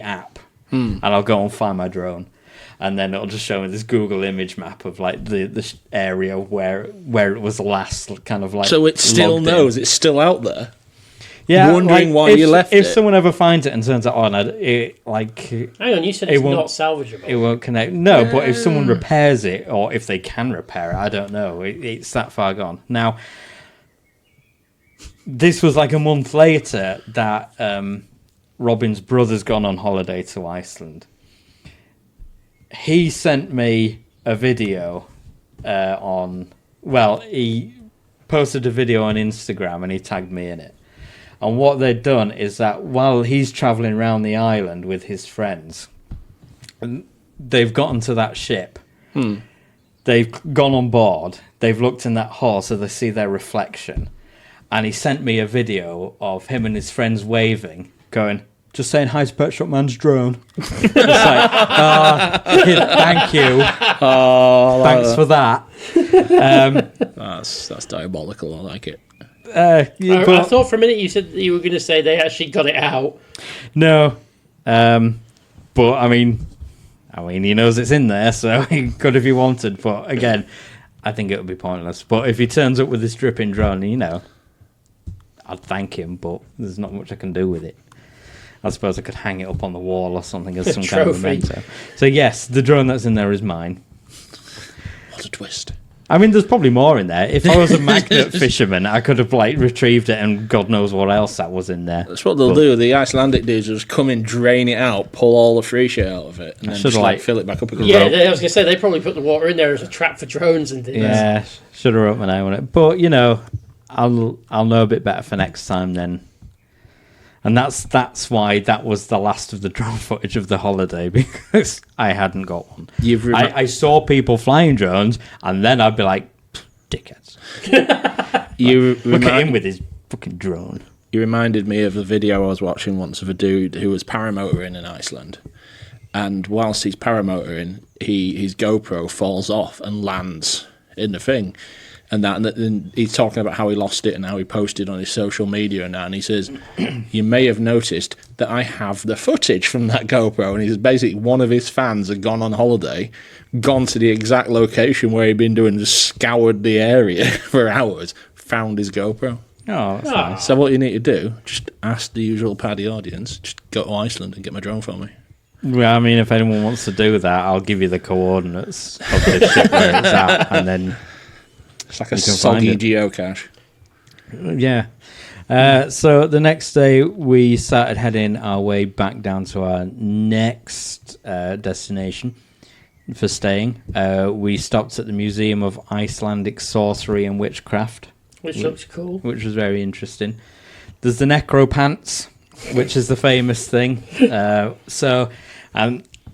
app and I'll go and find my drone, and then it'll just show me this Google image map of like the area where it was last kind of like. So it still knows it's still out there. Yeah, wondering like, why you left if it. someone ever finds it and turns it on, it like. Hang on, you said it's not salvageable. It won't connect. No, but if someone repairs it, or if they can repair it, I don't know. It's that far gone now. This was like a month later that Robin's brother's gone on holiday to Iceland. He sent me a video he posted a video on Instagram and he tagged me in it. And what they'd done is that while he's travelling around the island with his friends, they've gotten to that ship. They've gone on board. They've looked in that hall so they see their reflection. And he sent me a video of him and his friends waving, going, just saying hi to Pet Shop Man's drone. It's like, thank you. Thanks for that. That's diabolical. I like it. I thought for a minute you said that you were going to say they actually got it out. No. But, I mean, he knows it's in there, so he could if he wanted. But, again, I think it would be pointless. But if he turns up with this dripping drone, you know, I'd thank him, but there's not much I can do with it. I suppose I could hang it up on the wall or something as some kind of memento. So yes, the drone that's in there is mine. What a twist. I mean, there's probably more in there. If I was a magnet fisherman, I could have like retrieved it and God knows what else that was in there. That's what they'll do. The Icelandic dudes will just come in, drain it out, pull all the free shit out of it, and then just like fill it back up again. Yeah, I was going to say, they probably put the water in there as a trap for drones and things. Yeah, should have wrote my name on it. But, you know, I'll know a bit better for next time then. And that's why that was the last of the drone footage of the holiday, because I hadn't got one. I saw people flying drones, and then I'd be like, dickheads. Look at him with his fucking drone. You reminded me of a video I was watching once of a dude who was paramotoring in Iceland. And whilst he's paramotoring, his GoPro falls off and lands in the thing. And he's talking about how he lost it and how he posted on his social media and that. And he says, you may have noticed that I have the footage from that GoPro. And he's basically, one of his fans had gone on holiday, gone to the exact location where he'd been doing, just scoured the area for hours, found his GoPro. Oh, that's nice. So what you need to do, just ask the usual Paddy audience, just go to Iceland and get my drone for me. Well, I mean, if anyone wants to do that, I'll give you the coordinates of the ship where it's at, and then... It's like a soggy geocache. Yeah. So the next day, we started heading our way back down to our next destination for staying. We stopped at the Museum of Icelandic Sorcery and Witchcraft. Which looks cool. Which was very interesting. There's the necropants. which is the famous thing.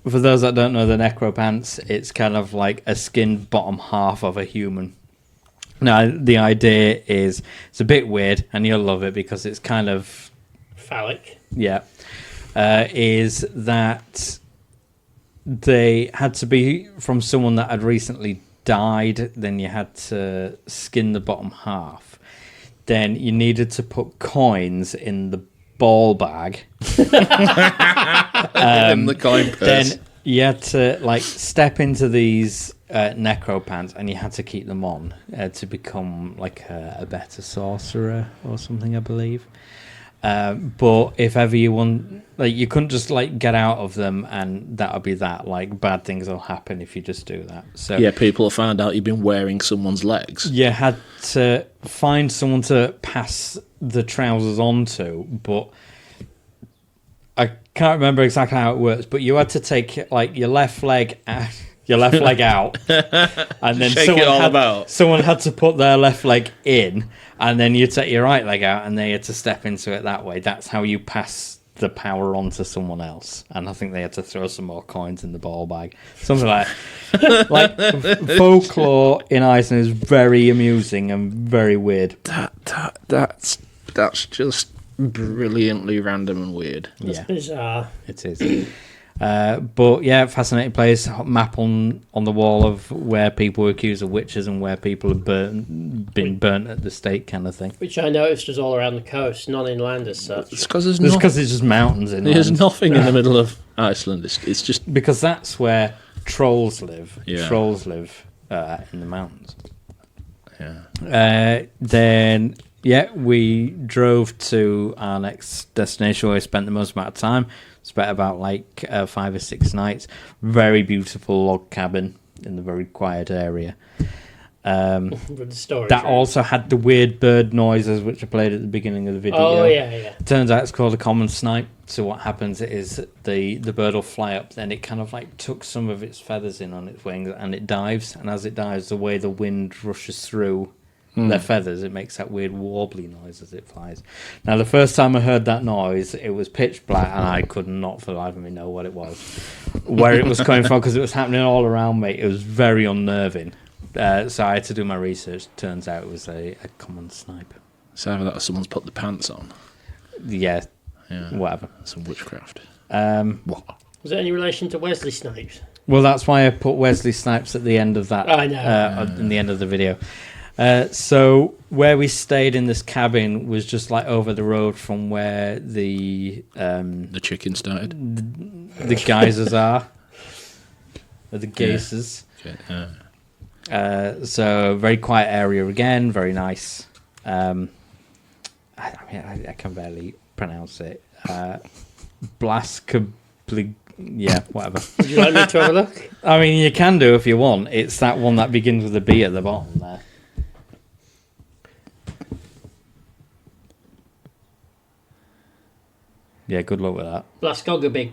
For those that don't know the necropants, it's kind of like a skinned bottom half of a human. Now, the idea is, it's a bit weird, and you'll love it because it's kind of... Phallic. Yeah. Is that they had to be from someone that had recently died, then you had to skin the bottom half. Then you needed to put coins in the ball bag. In the coin purse. Then you had to like step into these necropants, and you had to keep them on to become like a better sorcerer or something, I believe. But if ever you want, like, you couldn't just like get out of them, and that'll be that. Like, bad things will happen if you just do that. So yeah, people have found out you've been wearing someone's legs. You had to find someone to pass the trousers onto, but I can't remember exactly how it works. But you had to take like your left leg out, and then someone had to put their left leg in, and then you take your right leg out, and they had to step into it that way. That's how you pass the power on to someone else. And I think they had to throw some more coins in the ball bag, something like that. Like, folklore in Iceland is very amusing and very weird. That's just brilliantly random and weird. That's bizarre. It is. But yeah, fascinating place. Map on the wall of where people were accused of witches and where people have been burnt at the stake, kind of thing. Which I noticed was all around the coast, not inland as such. It's because it's just mountains inland. There's nothing in the middle of Iceland. It's just because that's where trolls live. Yeah. Trolls live in the mountains. Yeah. Then we drove to our next destination where we spent the most amount of time. Spent about 5 or 6 nights. Very beautiful log cabin in the very quiet area. With the story that also had the weird bird noises which I played at the beginning of the video. Oh, yeah. Turns out it's called a common snipe. So what happens is the bird will fly up, then it kind of like tucks some of its feathers in on its wings, and it dives. And as it dives, the way the wind rushes through their feathers, it makes that weird warbly noise as it flies. Now, the first time I heard that noise, it was pitch black, and I could not for the life of me know what it was, where it was coming from, because it was happening all around me. It was very unnerving. So I had to do my research. Turns out it was a common snipe. So either that or someone's put the pants on. Yeah. Whatever. Some witchcraft. Was there any relation to Wesley Snipes? Well, that's why I put Wesley Snipes at the end of that. I know. In the end of the video. So where we stayed in this cabin was just like over the road from where the chicken started. The geysers are. The geysers. Yeah. So very quiet area again, very nice. I can barely pronounce it. Blaskablig. Yeah, whatever. Would you like me to have a look? I mean, you can do if you want. It's that one that begins with a B at the bottom there. Yeah, good luck with that. Blaskogabig.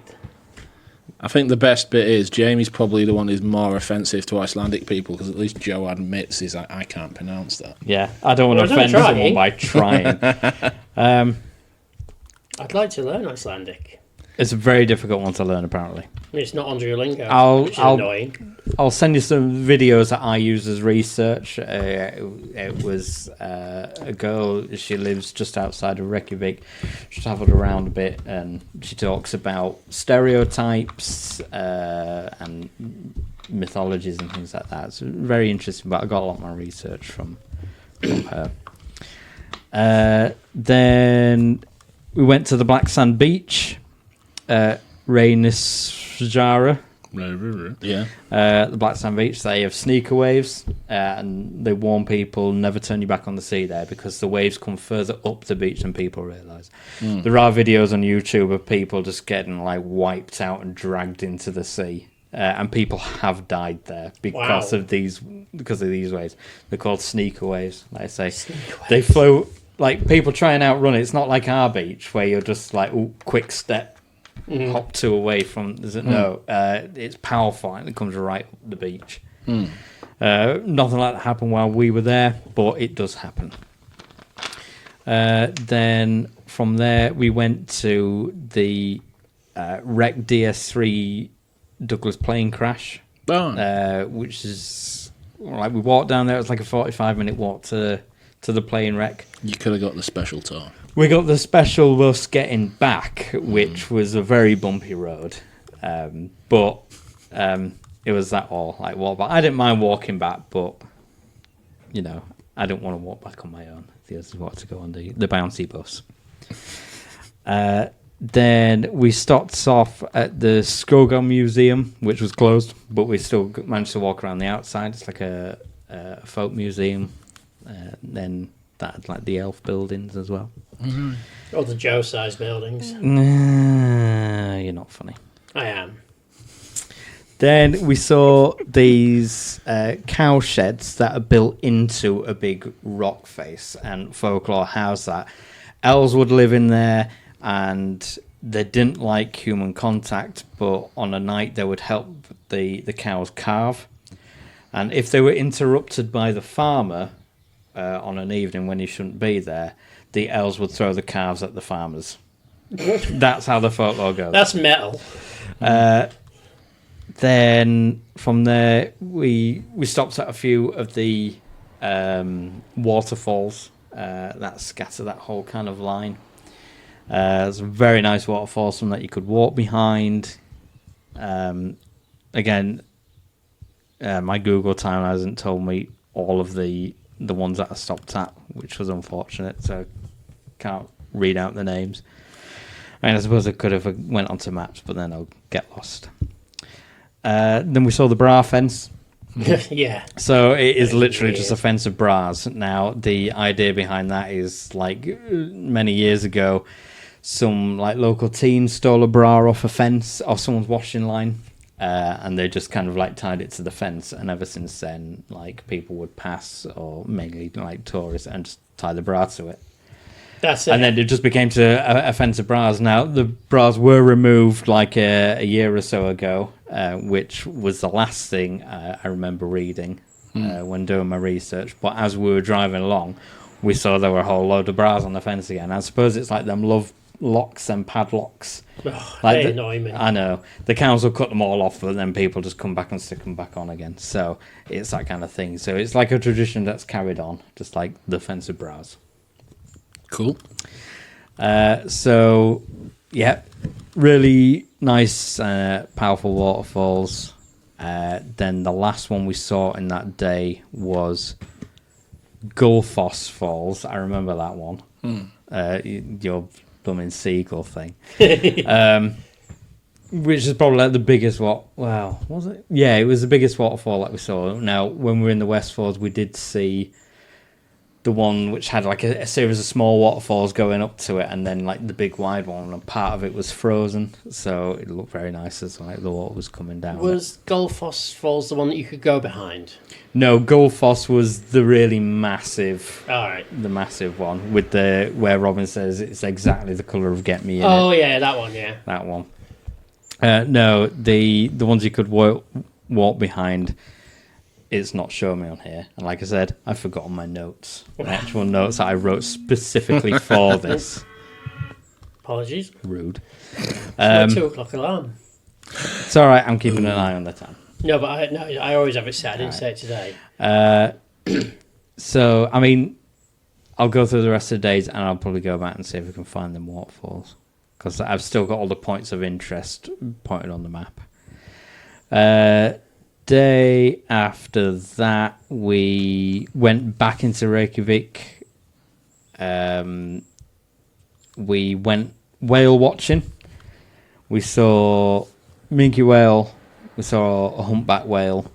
I think the best bit is Jamie's probably the one who's more offensive to Icelandic people, because at least Joe admits he's like, I can't pronounce that. Yeah, I don't want to offend someone by trying. I'd like to learn Icelandic. It's a very difficult one to learn, apparently. It's not on Duolingo, which is annoying. I'll send you some videos that I use as research. It was a girl, she lives just outside of Reykjavik. She travelled around a bit, and she talks about stereotypes and mythologies and things like that. It's very interesting, but I got a lot more research from her. Then we went to the Black Sand Beach. Reynisfjara. Yeah. The Black Sand Beach, they have sneaker waves, and they warn people never turn your back on the sea there, because the waves come further up the beach than people realise. There are videos on YouTube of people just getting like wiped out and dragged into the sea, and people have died there because of these waves. They're called sneaker waves, like I say. They float, like people try and outrun it. It's not like our beach where you're just like, ooh, quick step. Hop 2 away from it's powerful and it comes right up the beach. Nothing like that happened while we were there, but it does happen. Then from there, we went to the wreck DS3 Douglas plane crash, which is like we walked down there. It was like a 45-minute walk to the plane wreck. You could have got the special tour. We got the special bus getting back, which was a very bumpy road, but it was that all like walk back. I didn't mind walking back, but I didn't want to walk back on my own. The others wanted to go on the bouncy bus. Then we stopped off at the Skogan Museum, which was closed, but we still managed to walk around the outside. It's like a folk museum. Then that had like the elf buildings as well. Mm-hmm. All the Joe-sized buildings. You're not funny. I am. Then we saw these cow sheds that are built into a big rock face, and folklore has that elves would live in there, and they didn't like human contact, but on a night they would help the cows calve, and if they were interrupted by the farmer on an evening when he shouldn't be there, the elves would throw the calves at the farmers. That's how the folklore goes. That's metal. Then from there, we stopped at a few of the waterfalls that scatter that whole kind of line. There's a very nice waterfall, some that you could walk behind. Again, my Google time hasn't told me all of the ones that I stopped at, which was unfortunate, so can't read out the names. I mean, I suppose I could have went onto maps, but then I'll get lost. Then we saw the bra fence. Yeah. So it is literally just a fence of bras. Now, the idea behind that is like many years ago, some like local teens stole a bra off a fence or someone's washing line, and they just kind of like tied it to the fence. And ever since then, like people would pass, or mainly like tourists, and just tie the bra to it. That's it. And then it just became to a fence of bras. Now, the bras were removed like a year or so ago, which was the last thing I remember reading when doing my research. But as we were driving along, we saw there were a whole load of bras on the fence again. I suppose it's like them love locks and padlocks. Oh, like they annoy me. I know. The council cut them all off, but then people just come back and stick them back on again. So it's that kind of thing. So it's like a tradition that's carried on, just like the fence of bras. Cool. So, yeah, really nice, powerful waterfalls. Then the last one we saw in that day was Gullfoss Falls. I remember that one. Your blooming seagull thing. Which is probably like the biggest was it? Yeah, it was the biggest waterfall that we saw. Now, when we were in the West Falls, we did see the one which had like a series of small waterfalls going up to it, and then like the big wide one, and part of it was frozen, so it looked very nice as like the water was coming down. Was Gullfoss Falls the one that you could go behind? No, Gullfoss was the really massive, the massive one with the where Robin says it's exactly the colour of Get Me In. Oh yeah, that one, yeah. That one. No, the ones you could walk behind. It's not showing me on here, and like I said, I've forgotten my notes, the actual notes that I wrote specifically for this. Apologies. Rude. It's my 2 o'clock alarm. It's all right. I'm keeping an eye on the time. No, but I always have it set. I didn't say it today. So I mean, I'll go through the rest of the days, and I'll probably go back and see if we can find them waterfalls, because I've still got all the points of interest pointed on the map. Day after that, we went back into Reykjavik. We went whale watching. We saw minke whale. We saw a humpback whale.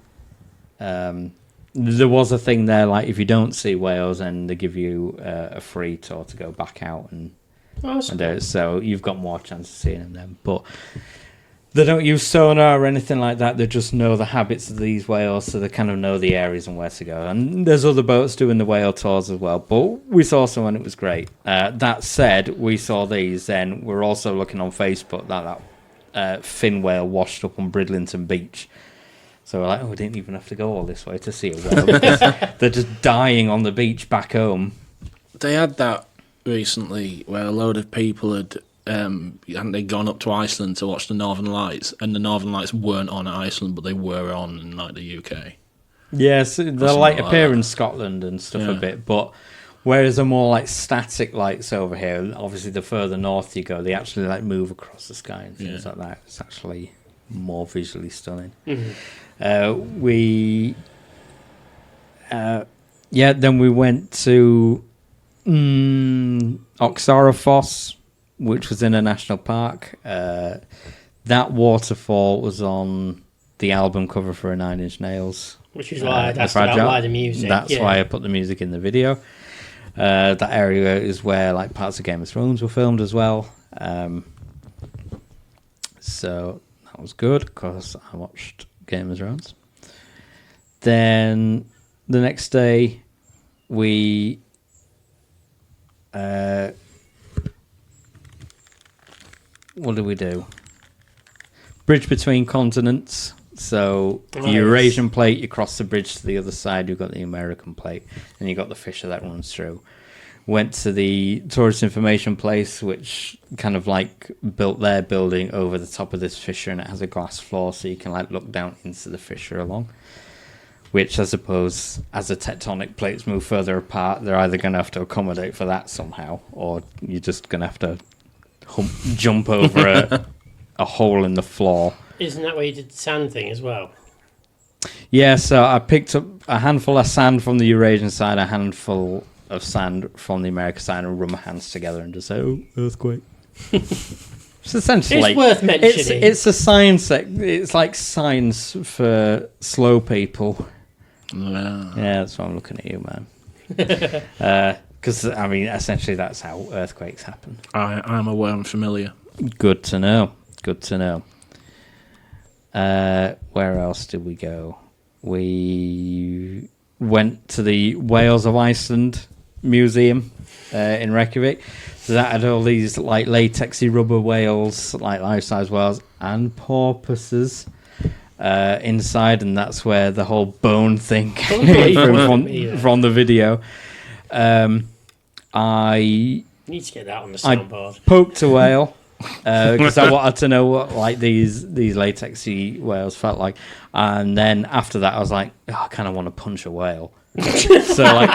There was a thing there, like if you don't see whales, and they give you a free tour to go back out and do it. So you've got more chance of seeing them then. But they don't use sonar or anything like that. They just know the habits of these whales, so they kind of know the areas and where to go. And there's other boats doing the whale tours as well. But we saw some and it was great. That said, we saw these. Then we're also looking on Facebook that fin whale washed up on Bridlington Beach. So we're like, we didn't even have to go all this way to see a whale. They're just dying on the beach back home. They had that recently where a load of people had hadn't they gone up to Iceland to watch the Northern Lights, and the Northern Lights weren't on at Iceland, but they were on in like the UK. Yes, they like appear in Scotland and stuff a bit, but whereas they're more like static lights over here, obviously the further north you go, they actually like move across the sky and things like that. It's actually more visually stunning. Then we went to Oxara Foss, which was in a national park. That waterfall was on the album cover for a Nine Inch Nails. Which is why I asked about why the music. That's why I put the music in the video. That area is where like parts of Game of Thrones were filmed as well. So that was good because I watched Game of Thrones. Then the next day we what did we do? Bridge between continents. So the Eurasian plate, you cross the bridge to the other side, you've got the American plate, and you've got the fissure that runs through. Went to the tourist information place, which kind of like built their building over the top of this fissure, and it has a glass floor, so you can like look down into the fissure along. Which I suppose, as the tectonic plates move further apart, they're either going to have to accommodate for that somehow, or you're just going to have to jump over a hole in the floor. Isn't that where you did the sand thing as well? Yeah, so I picked up a handful of sand from the Eurasian side, a handful of sand from the American side, and rub my hands together and just say, "Oh, earthquake." It's essentially it's worth mentioning. It's a science. It's like science for slow people. Wow. Yeah, that's why I'm looking at you, man. Because I mean, essentially, that's how earthquakes happen. I'm aware. I'm familiar. Good to know. Good to know. Where else did we go? We went to the Whales of Iceland Museum in Reykjavik. So that had all these like latexy rubber whales, like life-size whales, and porpoises inside, and that's where the whole bone thing came from the video. I need to get that on the soundboard. Poked a whale. Because I wanted to know what like these latexy whales felt like, and then after that I was like, oh, I kind of want to punch a whale. So like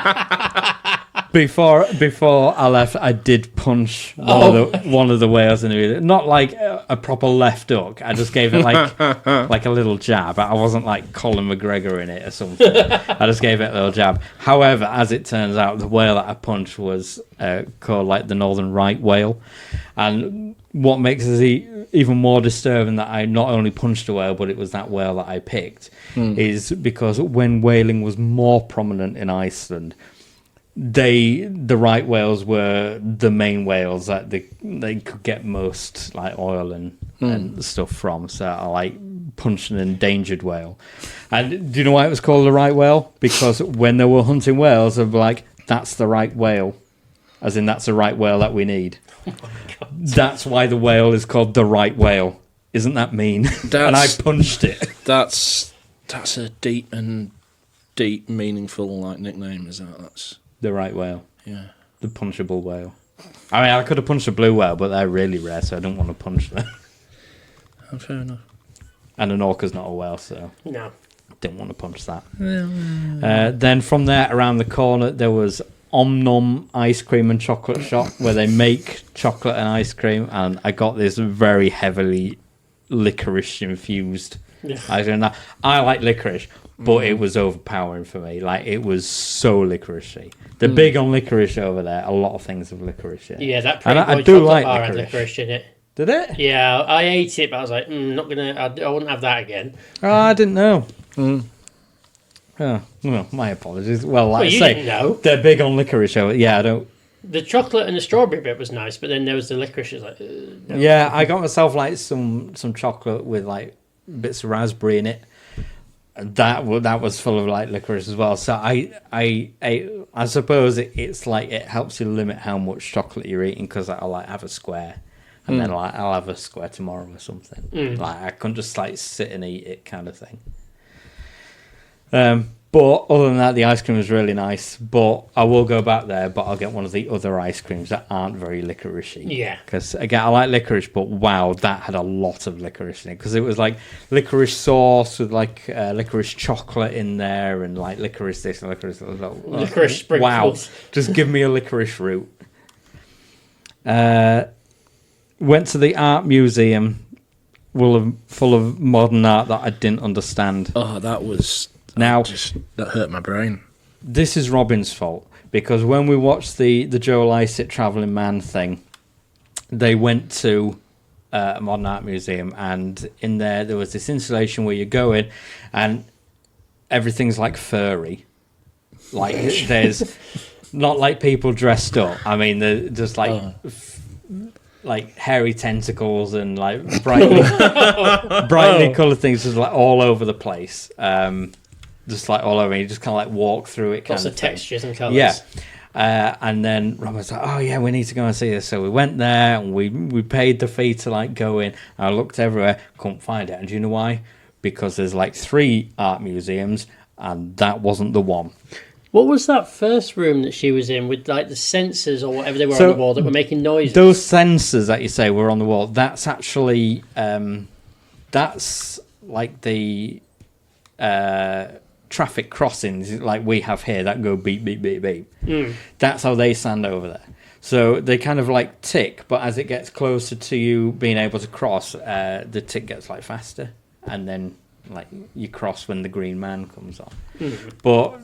before I left, I did punch one of the whales in the video. Not like a proper left hook. I just gave it like a little jab. I wasn't like Colin McGregor in it or something. I just gave it a little jab. However, as it turns out, the whale that I punched was called like the Northern Right whale, and what makes it even more disturbing that I not only punched a whale, but it was that whale that I picked, is because when whaling was more prominent in Iceland, the right whales were the main whales that they could get most like oil and stuff from. So I like punched an endangered whale. And do you know why it was called the right whale? Because when they were hunting whales, they were like, that's the right whale. As in, that's the right whale that we need. Oh my God. That's why the whale is called the right whale. Isn't that mean? And I punched it. That's a deep, meaningful like nickname. Is that? That's the right whale. Yeah, the punchable whale. I mean, I could have punched a blue whale, but they're really rare, so I don't want to punch them. Oh, fair enough. And an orca's not a whale, so no, didn't want to punch that. Then from there, around the corner, there was Om Nom ice cream and chocolate shop where they make chocolate and ice cream, and I got this very heavily licorice infused ice cream. Now, I like licorice, but it was overpowering for me. Like, it was so licoricey. They're big on licorice over there. A lot of things have licorice in it. Yeah, that I do like bar licorice. had licorice in it. Did it? Yeah, I ate it, but I was like, not gonna. I wouldn't have that again. Oh, I didn't know. Oh, well, my apologies. Well, like I say, didn't know. They're big on licorice. Yeah, I don't. The chocolate and the strawberry bit was nice, but then there was the licorice. It was like, no. Yeah, I got myself like some chocolate with like bits of raspberry in it. That was full of like licorice as well. So I suppose it's like it helps you limit how much chocolate you're eating, because I'll like have a square, and then like I'll have a square tomorrow or something. Like I couldn't just like sit and eat it kind of thing. But other than that, the ice cream was really nice. But I will go back there, but I'll get one of the other ice creams that aren't very licoricey. Yeah. Because, again, I like licorice, but wow, that had a lot of licorice in it. Because it was like licorice sauce with like licorice chocolate in there and like licorice this and licorice that. Licorice sprinkles. Wow. Just give me a licorice root. Went to the art museum full of modern art that I didn't understand. Oh, that was... Now, that hurt my brain. This is Robin's fault, because when we watched the Joe Lycett Travelling Man thing, they went to a modern art museum, and in there was this installation where you go in, and everything's like furry. Like, there's not like people dressed up. I mean, they're just like... like hairy tentacles and like brightly coloured things just like all over the place. Just like all over, you just kind of like walk through it. Lots of textures and colours. Yeah. And then Robin's like, oh yeah, we need to go and see this. So we went there and we paid the fee to like go in. And I looked everywhere, couldn't find it. And do you know why? Because there's like 3 art museums and that wasn't the one. What was that first room that she was in with like the sensors or whatever they were on the wall that were making noises? Those sensors that you say were on the wall, that's actually that's like the traffic crossings like we have here that go beep beep beep beep. That's how they stand over there. So they kind of like tick, but as it gets closer to you being able to cross, the tick gets like faster, and then like you cross when the green man comes on. But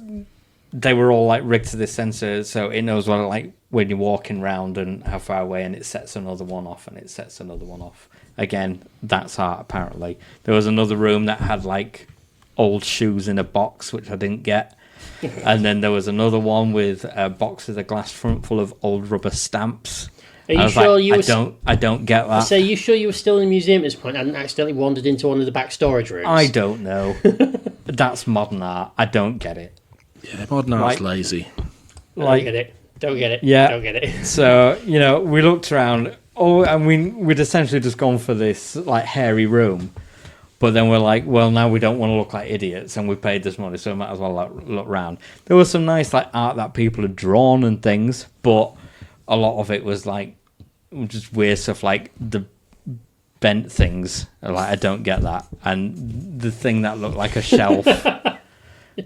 they were all like rigged to this sensor, so it knows what like when you're walking round and how far away, and it sets another one off, and it sets another one off. Again, that's art apparently. There was another room that had like old shoes in a box, which I didn't get. And then there was another one with a box with a glass front full of old rubber stamps. Are you sure like, you were... I don't get that. So you sure you were still in the museum at this point and accidentally wandered into one of the back storage rooms? I don't know. That's modern art. I don't get it. Yeah, modern art's lazy. Like, don't get it. Yeah. Don't get it. So, you know, we looked around. Oh, I mean, we'd essentially just gone for this like hairy room. But then we're like, well, now we don't want to look like idiots, and we paid this money, so we might as well like, look around. There was some nice like art that people had drawn and things, but a lot of it was like just weird stuff, like the bent things. Like I don't get that, and the thing that looked like a shelf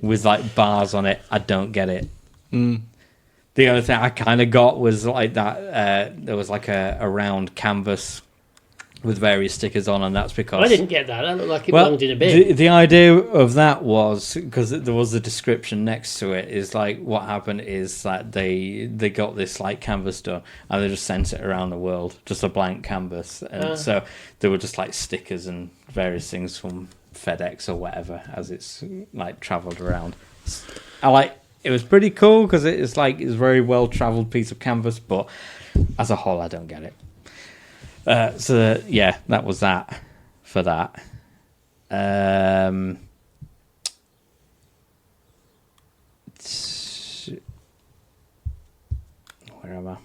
with like bars on it, I don't get it. The only thing I kind of got was like that. There was like a round canvas with various stickers on, and that's because I didn't get that. That looked like it belonged in a bin. The idea of that was because there was a description next to it. Is like what happened is that they got this like canvas done, and they just sent it around the world, just a blank canvas, and so there were just like stickers and various things from FedEx or whatever as it's like travelled around. It was pretty cool because it's like it's a very well travelled piece of canvas, but as a whole, I don't get it. So yeah, that was that for that. Where am I?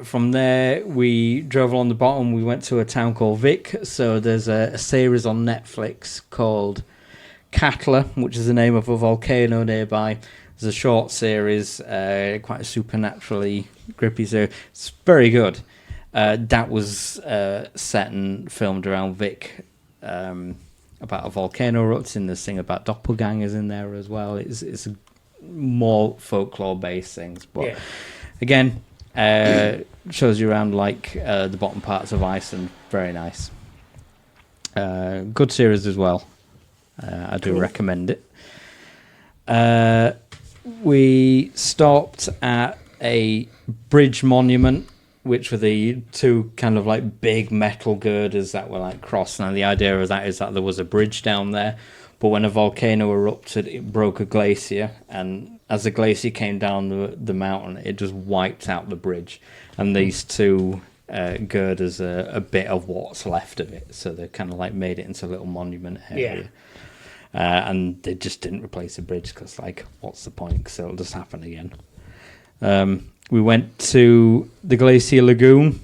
From there, we drove along the bottom. We went to a town called Vic. So there's a series on Netflix called Katla, which is the name of a volcano nearby. It's a short series, quite supernaturally grippy series. It's very good. That was set and filmed around Vic, about a volcano erupting. There's thing about doppelgangers in there as well. It's more folklore-based things, but again, shows you around like the bottom parts of Iceland. Very nice. Good series as well. I do recommend it. We stopped at a bridge monument, which were the 2 kind of like big metal girders that were like crossed. And the idea of that is that there was a bridge down there, but when a volcano erupted, it broke a glacier, and as the glacier came down the mountain, it just wiped out the bridge. And these 2 girders are a bit of what's left of it, so they kind of like made it into a little monument area. Yeah. And they just didn't replace the bridge because, like, what's the point? Because it'll just happen again. We went to the Glacier Lagoon.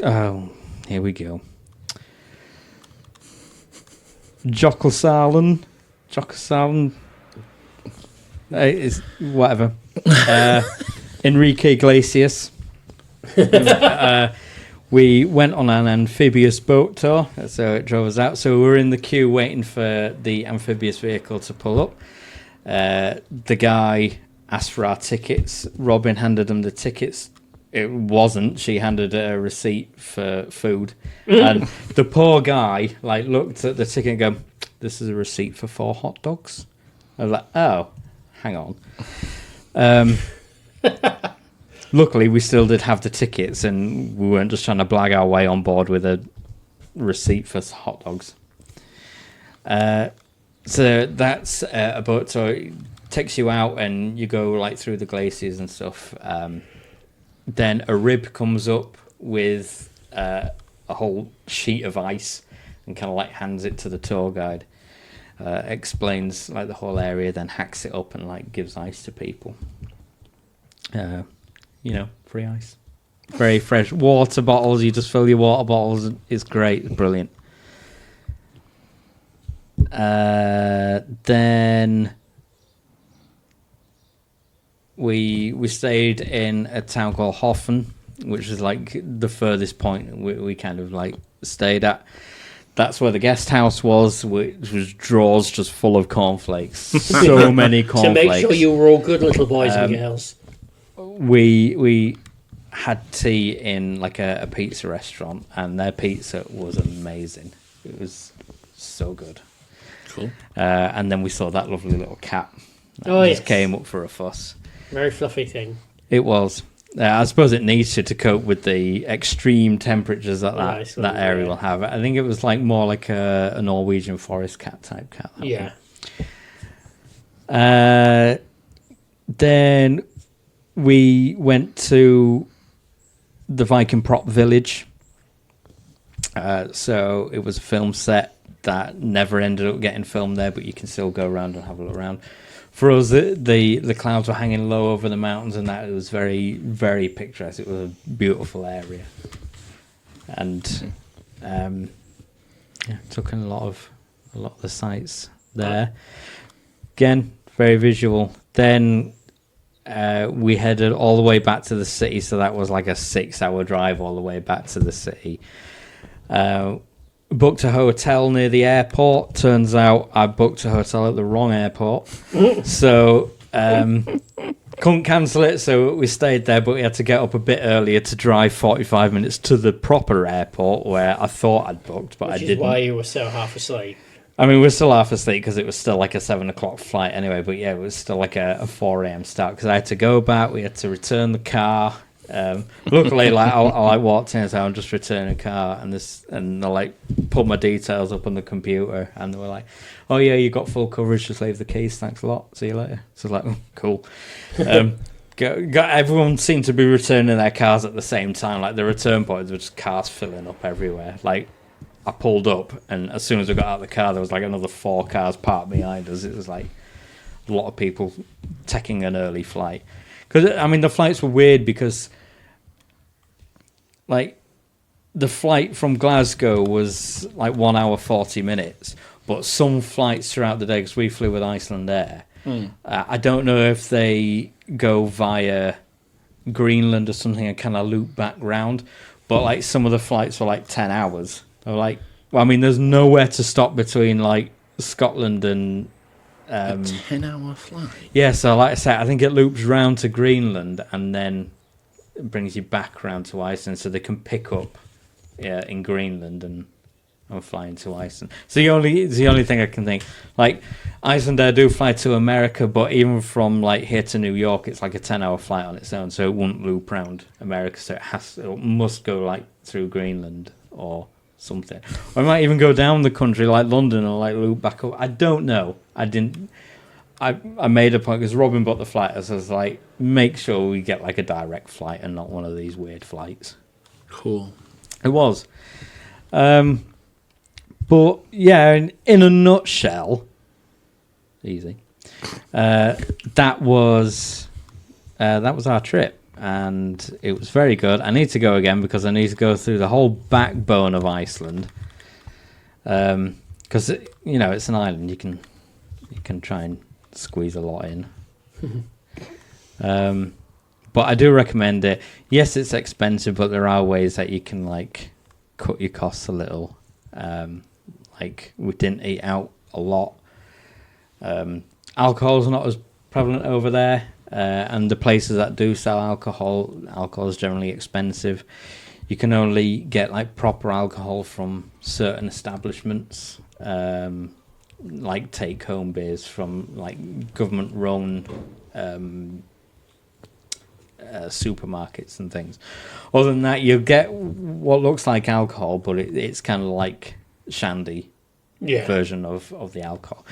Oh, here we go. Jokosalen. It's whatever. Enrique Glaciers. We went on an amphibious boat tour, so it drove us out. So we were in the queue waiting for the amphibious vehicle to pull up. The guy asked for our tickets. Robin handed him the tickets. It wasn't. She handed a receipt for food. And the poor guy looked at the ticket and go, "This is a receipt for 4 hot dogs." I was like, "Oh, hang on." Luckily, we still did have the tickets, and we weren't just trying to blag our way on board with a receipt for hot dogs. So that's a boat tour. It takes you out, and you go through the glaciers and stuff. Then a rib comes up with a whole sheet of ice, and kind of hands it to the tour guide. Explains the whole area, then hacks it up and gives ice to people. Free ice. Very fresh. Water bottles, you just fill your water bottles. It's great. It's brilliant. Then we stayed in a town called Hoffen, which is the furthest point we kind of stayed at. That's where the guest house was, which was drawers just full of cornflakes. So many cornflakes. To make sure you were all good little boys and girls. We had tea in a pizza restaurant, and their pizza was amazing. It was so good. Cool. And then we saw that lovely little cat that just came up for a fuss. Very fluffy thing. It was. I suppose it needs to cope with the extreme temperatures that area will have. I think it was more like a Norwegian forest cat type cat. Yeah. Then we went to the Viking prop village. So it was a film set that never ended up getting filmed there, but you can still go around and have a look around. For us, the clouds were hanging low over the mountains, and that it was very, very picturesque. It was a beautiful area, and took in a lot of the sights there. Again, very visual. Then we headed all the way back to the city, so that was a 6-hour drive all the way back to the city. Booked a hotel near the airport. Turns out I booked a hotel at the wrong airport. So couldn't cancel it, so we stayed there, but we had to get up a bit earlier to drive 45 minutes to the proper airport where I thought I'd booked, but I didn't. Which is why you were so half asleep. I mean, we're still half asleep because it was still a 7 o'clock flight anyway, but yeah, it was still a 4 a.m. start because I had to go back, we had to return the car. Luckily, I walked in and said, "I'm just returning a car," and they put my details up on the computer, and they were like, "Oh yeah, you got full coverage. Just leave the keys. Thanks a lot. See you later." So I was like, cool. Got everyone seemed to be returning their cars at the same time. The return points were just cars filling up everywhere. I pulled up, and as soon as we got out of the car, there was another 4 cars parked behind us. It was a lot of people taking an early flight. Because the flights were weird because, the flight from Glasgow was 1 hour 40 minutes, but some flights throughout the day, because we flew with Iceland Air, I don't know if they go via Greenland or something and kind of loop back round, but some of the flights were 10 hours. They were there's nowhere to stop between Scotland and. A 10-hour flight? Yeah, so like I said, I think it loops round to Greenland and then it brings you back round to Iceland, so they can pick up in Greenland and fly into Iceland. So the only thing I can think, Iceland Air do fly to America, but even from here to New York, it's a 10-hour flight on its own, so it won't loop round America, so it must go through Greenland or something. Or it might even go down the country like London or loop back up. I don't know. I made a point because Robin bought the flight. So I was make sure we get a direct flight and not one of these weird flights. Cool. It was. But yeah, in a nutshell, easy. That was our trip. And it was very good. I need to go again because I need to go through the whole backbone of Iceland. because it's an island. You can try and squeeze a lot in. But I do recommend it. Yes, it's expensive, but there are ways that you can like cut your costs a little. Like we didn't eat out a lot. Alcohol's not as prevalent over there, and the places that do sell alcohol is generally expensive. You can only get like proper alcohol from certain establishments, like take-home beers from like government-run supermarkets and things. Other than that, you get what looks like alcohol, but it's kind of like shandy version of the alcohol.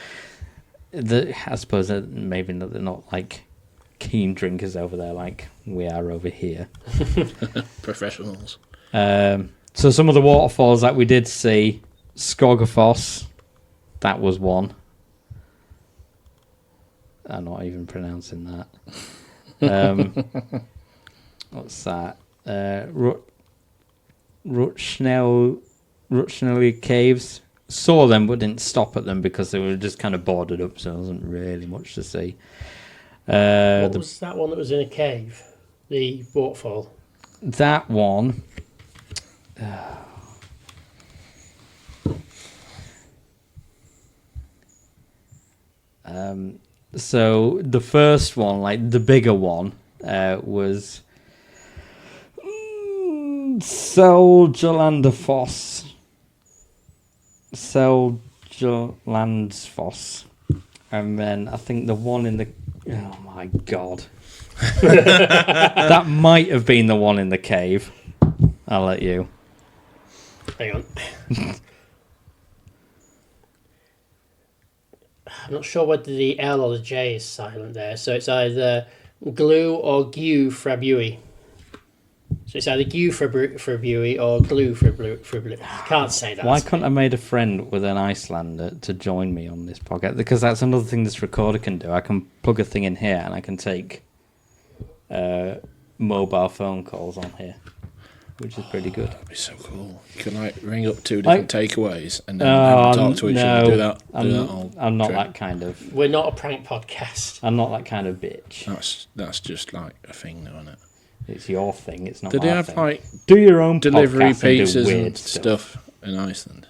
I suppose that maybe they're not like keen drinkers over there like we are over here. Professionals. So some of the waterfalls that we did see, Skogafoss, that was one. I'm not even pronouncing that. What's that? Rutschnelli Caves. Saw them but didn't stop at them because they were just kind of boarded up, so there wasn't really much to see. What was that one that was in a cave? The waterfall? That one... So the first one, like the bigger one, was Seljalandsfoss. And then I think the one in the... Oh my god. That might have been the one in the cave. I'll let you. Hang on. I'm not sure whether the L or the J is silent there, so it's either glue or Gu Frabui. So it's either Gu Frabui or glue Frabui. I can't say that. Why couldn't I made a friend with an Icelander to join me on this podcast? Because that's another thing this recorder can do. I can plug a thing in here and I can take mobile phone calls on here, which is pretty good. That'd be so cool. You can like ring up two different takeaways and then talk to each other. Do that. I'm not that kind of. We're not a prank podcast. I'm not that kind of bitch. That's just like a thing, though, isn't it? It's your thing. It's not. Do they have thing. like do your own delivery pizzas and and stuff in Iceland?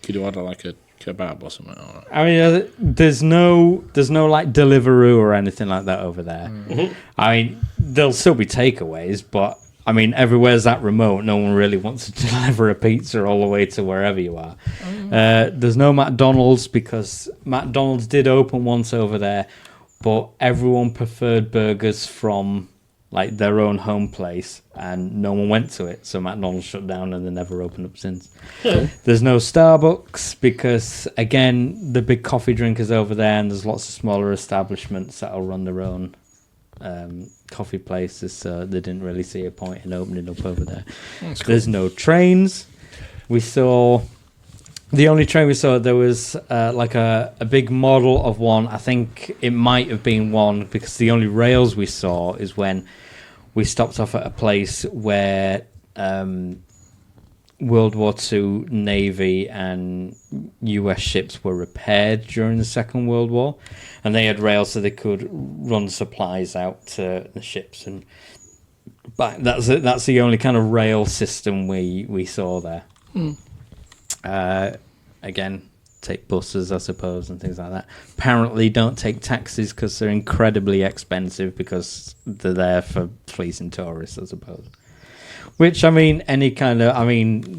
Could you order like a kebab or something? I mean, there's no like Deliveroo or anything like that over there. Mm-hmm. I mean, there'll still be takeaways, but I mean, everywhere's that remote. No one really wants to deliver a pizza all the way to wherever you are. There's no McDonald's because McDonald's did open once over there, but everyone preferred burgers from like their own home place, and no one went to it. So McDonald's shut down, and they never opened up since. There's no Starbucks because, again, the big coffee drinkers over there, and there's lots of smaller establishments that'll run their own coffee places, so they didn't really see a point in opening up over there. That's cool. There's no trains. The only train we saw, there was like a big model of one. I think it might have been one because the only rails we saw is when we stopped off at a place where World War II Navy and US ships were repaired during the Second World War, and they had rails so they could run supplies out to the ships and back. That's the only kind of rail system we saw there. Again, take buses, I suppose, and things like that. Apparently, don't take taxis because they're incredibly expensive because they're there for fleecing tourists, I suppose. Which, I mean,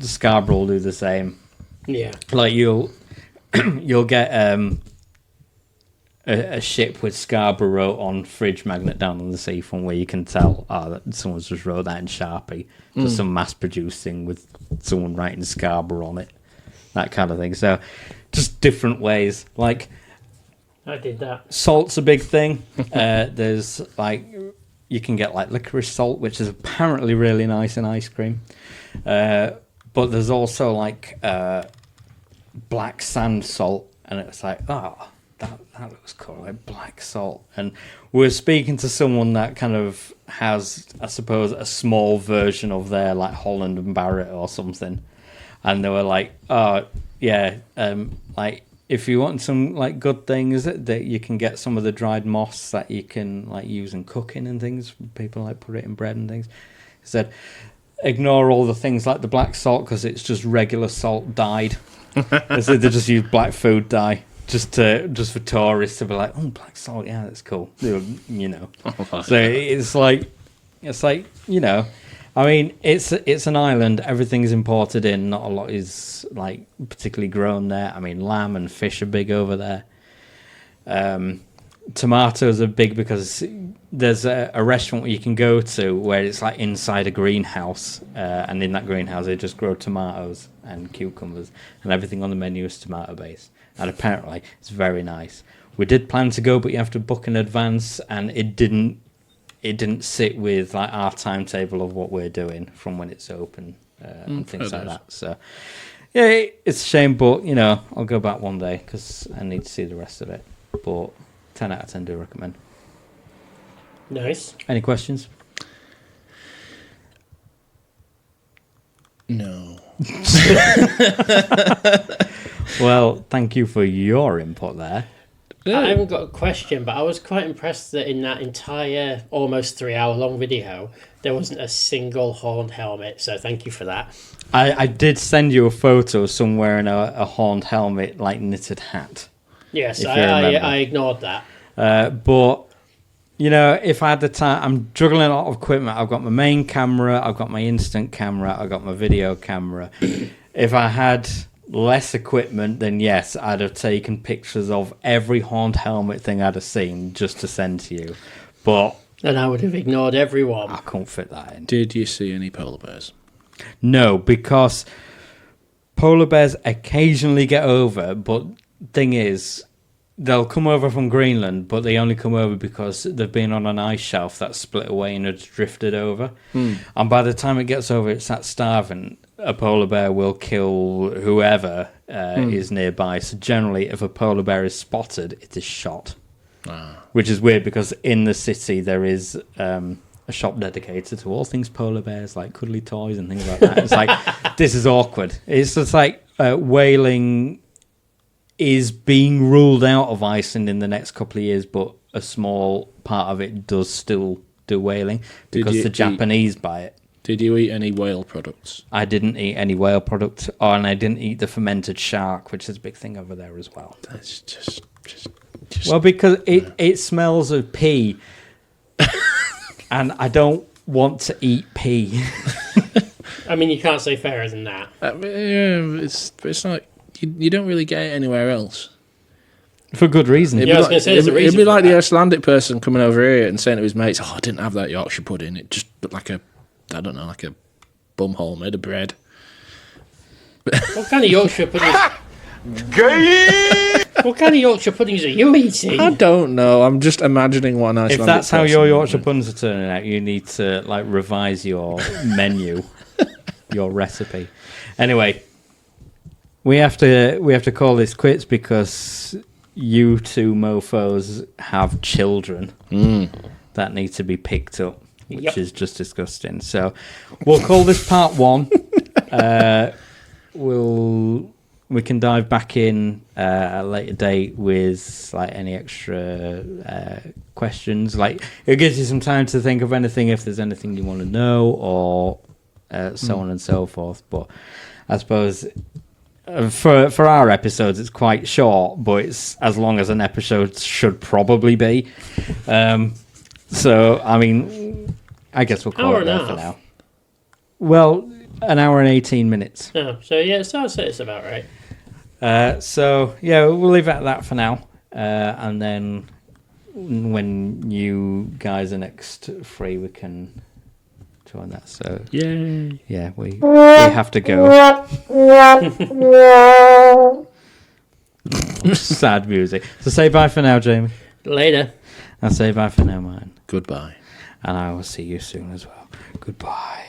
Scarborough will do the same. Yeah. Like, you'll get a ship with Scarborough on fridge magnet down on the sea from where you can tell, that someone's just wrote that in Sharpie. Just some mass-produced thing with someone writing Scarborough on it. That kind of thing. So, just different ways. Like, I did that. Salt's a big thing. There's, like, you can get, like, licorice salt, which is apparently really nice in ice cream. But there's also, like, black sand salt. And it's like, that looks cool, like black salt. And we're speaking to someone that kind of has, I suppose, a small version of their, like, Holland and Barrett or something. And they were like, yeah, like if you want some like good things, that you can get some of the dried moss that you can like use in cooking and things. People like put it in bread and things. He said, ignore all the things like the black salt because it's just regular salt dyed. So they just use black food dye just for tourists to be like, oh, black salt, yeah, that's cool. You know, so it's like you know. I mean, it's an island. Everything's imported in. Not a lot is like particularly grown there. I mean, lamb and fish are big over there. Tomatoes are big because there's a restaurant you can go to where it's like inside a greenhouse, and in that greenhouse they just grow tomatoes and cucumbers, and everything on the menu is tomato based. And apparently, it's very nice. We did plan to go, but you have to book in advance, and it didn't sit with like our timetable of what we're doing from when it's open and things like that. So yeah, it's a shame, but you know, I'll go back one day because I need to see the rest of it. But 10 out of 10 do recommend. Nice. Any questions? No. Well, thank you for your input there. I haven't got a question, but I was quite impressed that in that entire almost 3 hour long video, there wasn't a single horned helmet. So thank you for that. I did send you a photo of someone wearing a horned helmet, like knitted hat. Yes, I ignored that. But, you know, if I had the time, I'm juggling a lot of equipment. I've got my main camera, I've got my instant camera, I've got my video camera. If I had less equipment, then yes, I'd have taken pictures of every horned helmet thing I'd have seen just to send to you. But and I would have ignored everyone. I can't fit that in. Did you see any polar bears? No, because polar bears occasionally get over, but thing is, they'll come over from Greenland, but they only come over because they've been on an ice shelf that's split away and it's drifted over. And by the time it gets over, it's that starving. A polar bear will kill whoever is nearby. So generally, if a polar bear is spotted, it is shot. Which is weird because in the city there is a shop dedicated to all things polar bears, like cuddly toys and things like that. It's like, this is awkward. It's just like whaling is being ruled out of Iceland in the next couple of years, but a small part of it does still do whaling because the Japanese buy it. Did you eat any whale products? I didn't eat any whale product, and I didn't eat the fermented shark, which is a big thing over there as well. That's just well, because it smells of pee, and I don't want to eat pee. I mean, you can't say fairer than that. It's like you don't really get it anywhere else. For good reason. Yeah, I was going to say, it'd be like the Icelandic person coming over here and saying to his mates, "Oh, I didn't have that Yorkshire pudding. It just looked like a bumhole made of bread." What kind of Yorkshire puddings? What kind of Yorkshire puddings are you eating? I don't know. I'm just imagining what an Icelandic. If that's how your Yorkshire puddings are turning out, you need to like revise your menu, your recipe. Anyway, we have to call this quits because you two mofos have children that need to be picked up, which is just disgusting. So we'll call this part 1. We can dive back in at a later date with like any extra questions. Like it gives you some time to think of anything, if there's anything you want to know, or so on and so forth. But I suppose for our episodes, it's quite short, but it's as long as an episode should probably be. So I mean, I guess we'll call it there for now. Well, an hour and 18 minutes. Oh, so yeah, so I'll say it's about right. So yeah, we'll leave it at that for now, and then when you guys are next free, we can join that. So yay! Yeah, we have to go. Sad music. So say bye for now, Jamie. Later. I'll say bye for now, man. Goodbye. And I will see you soon as well. Goodbye.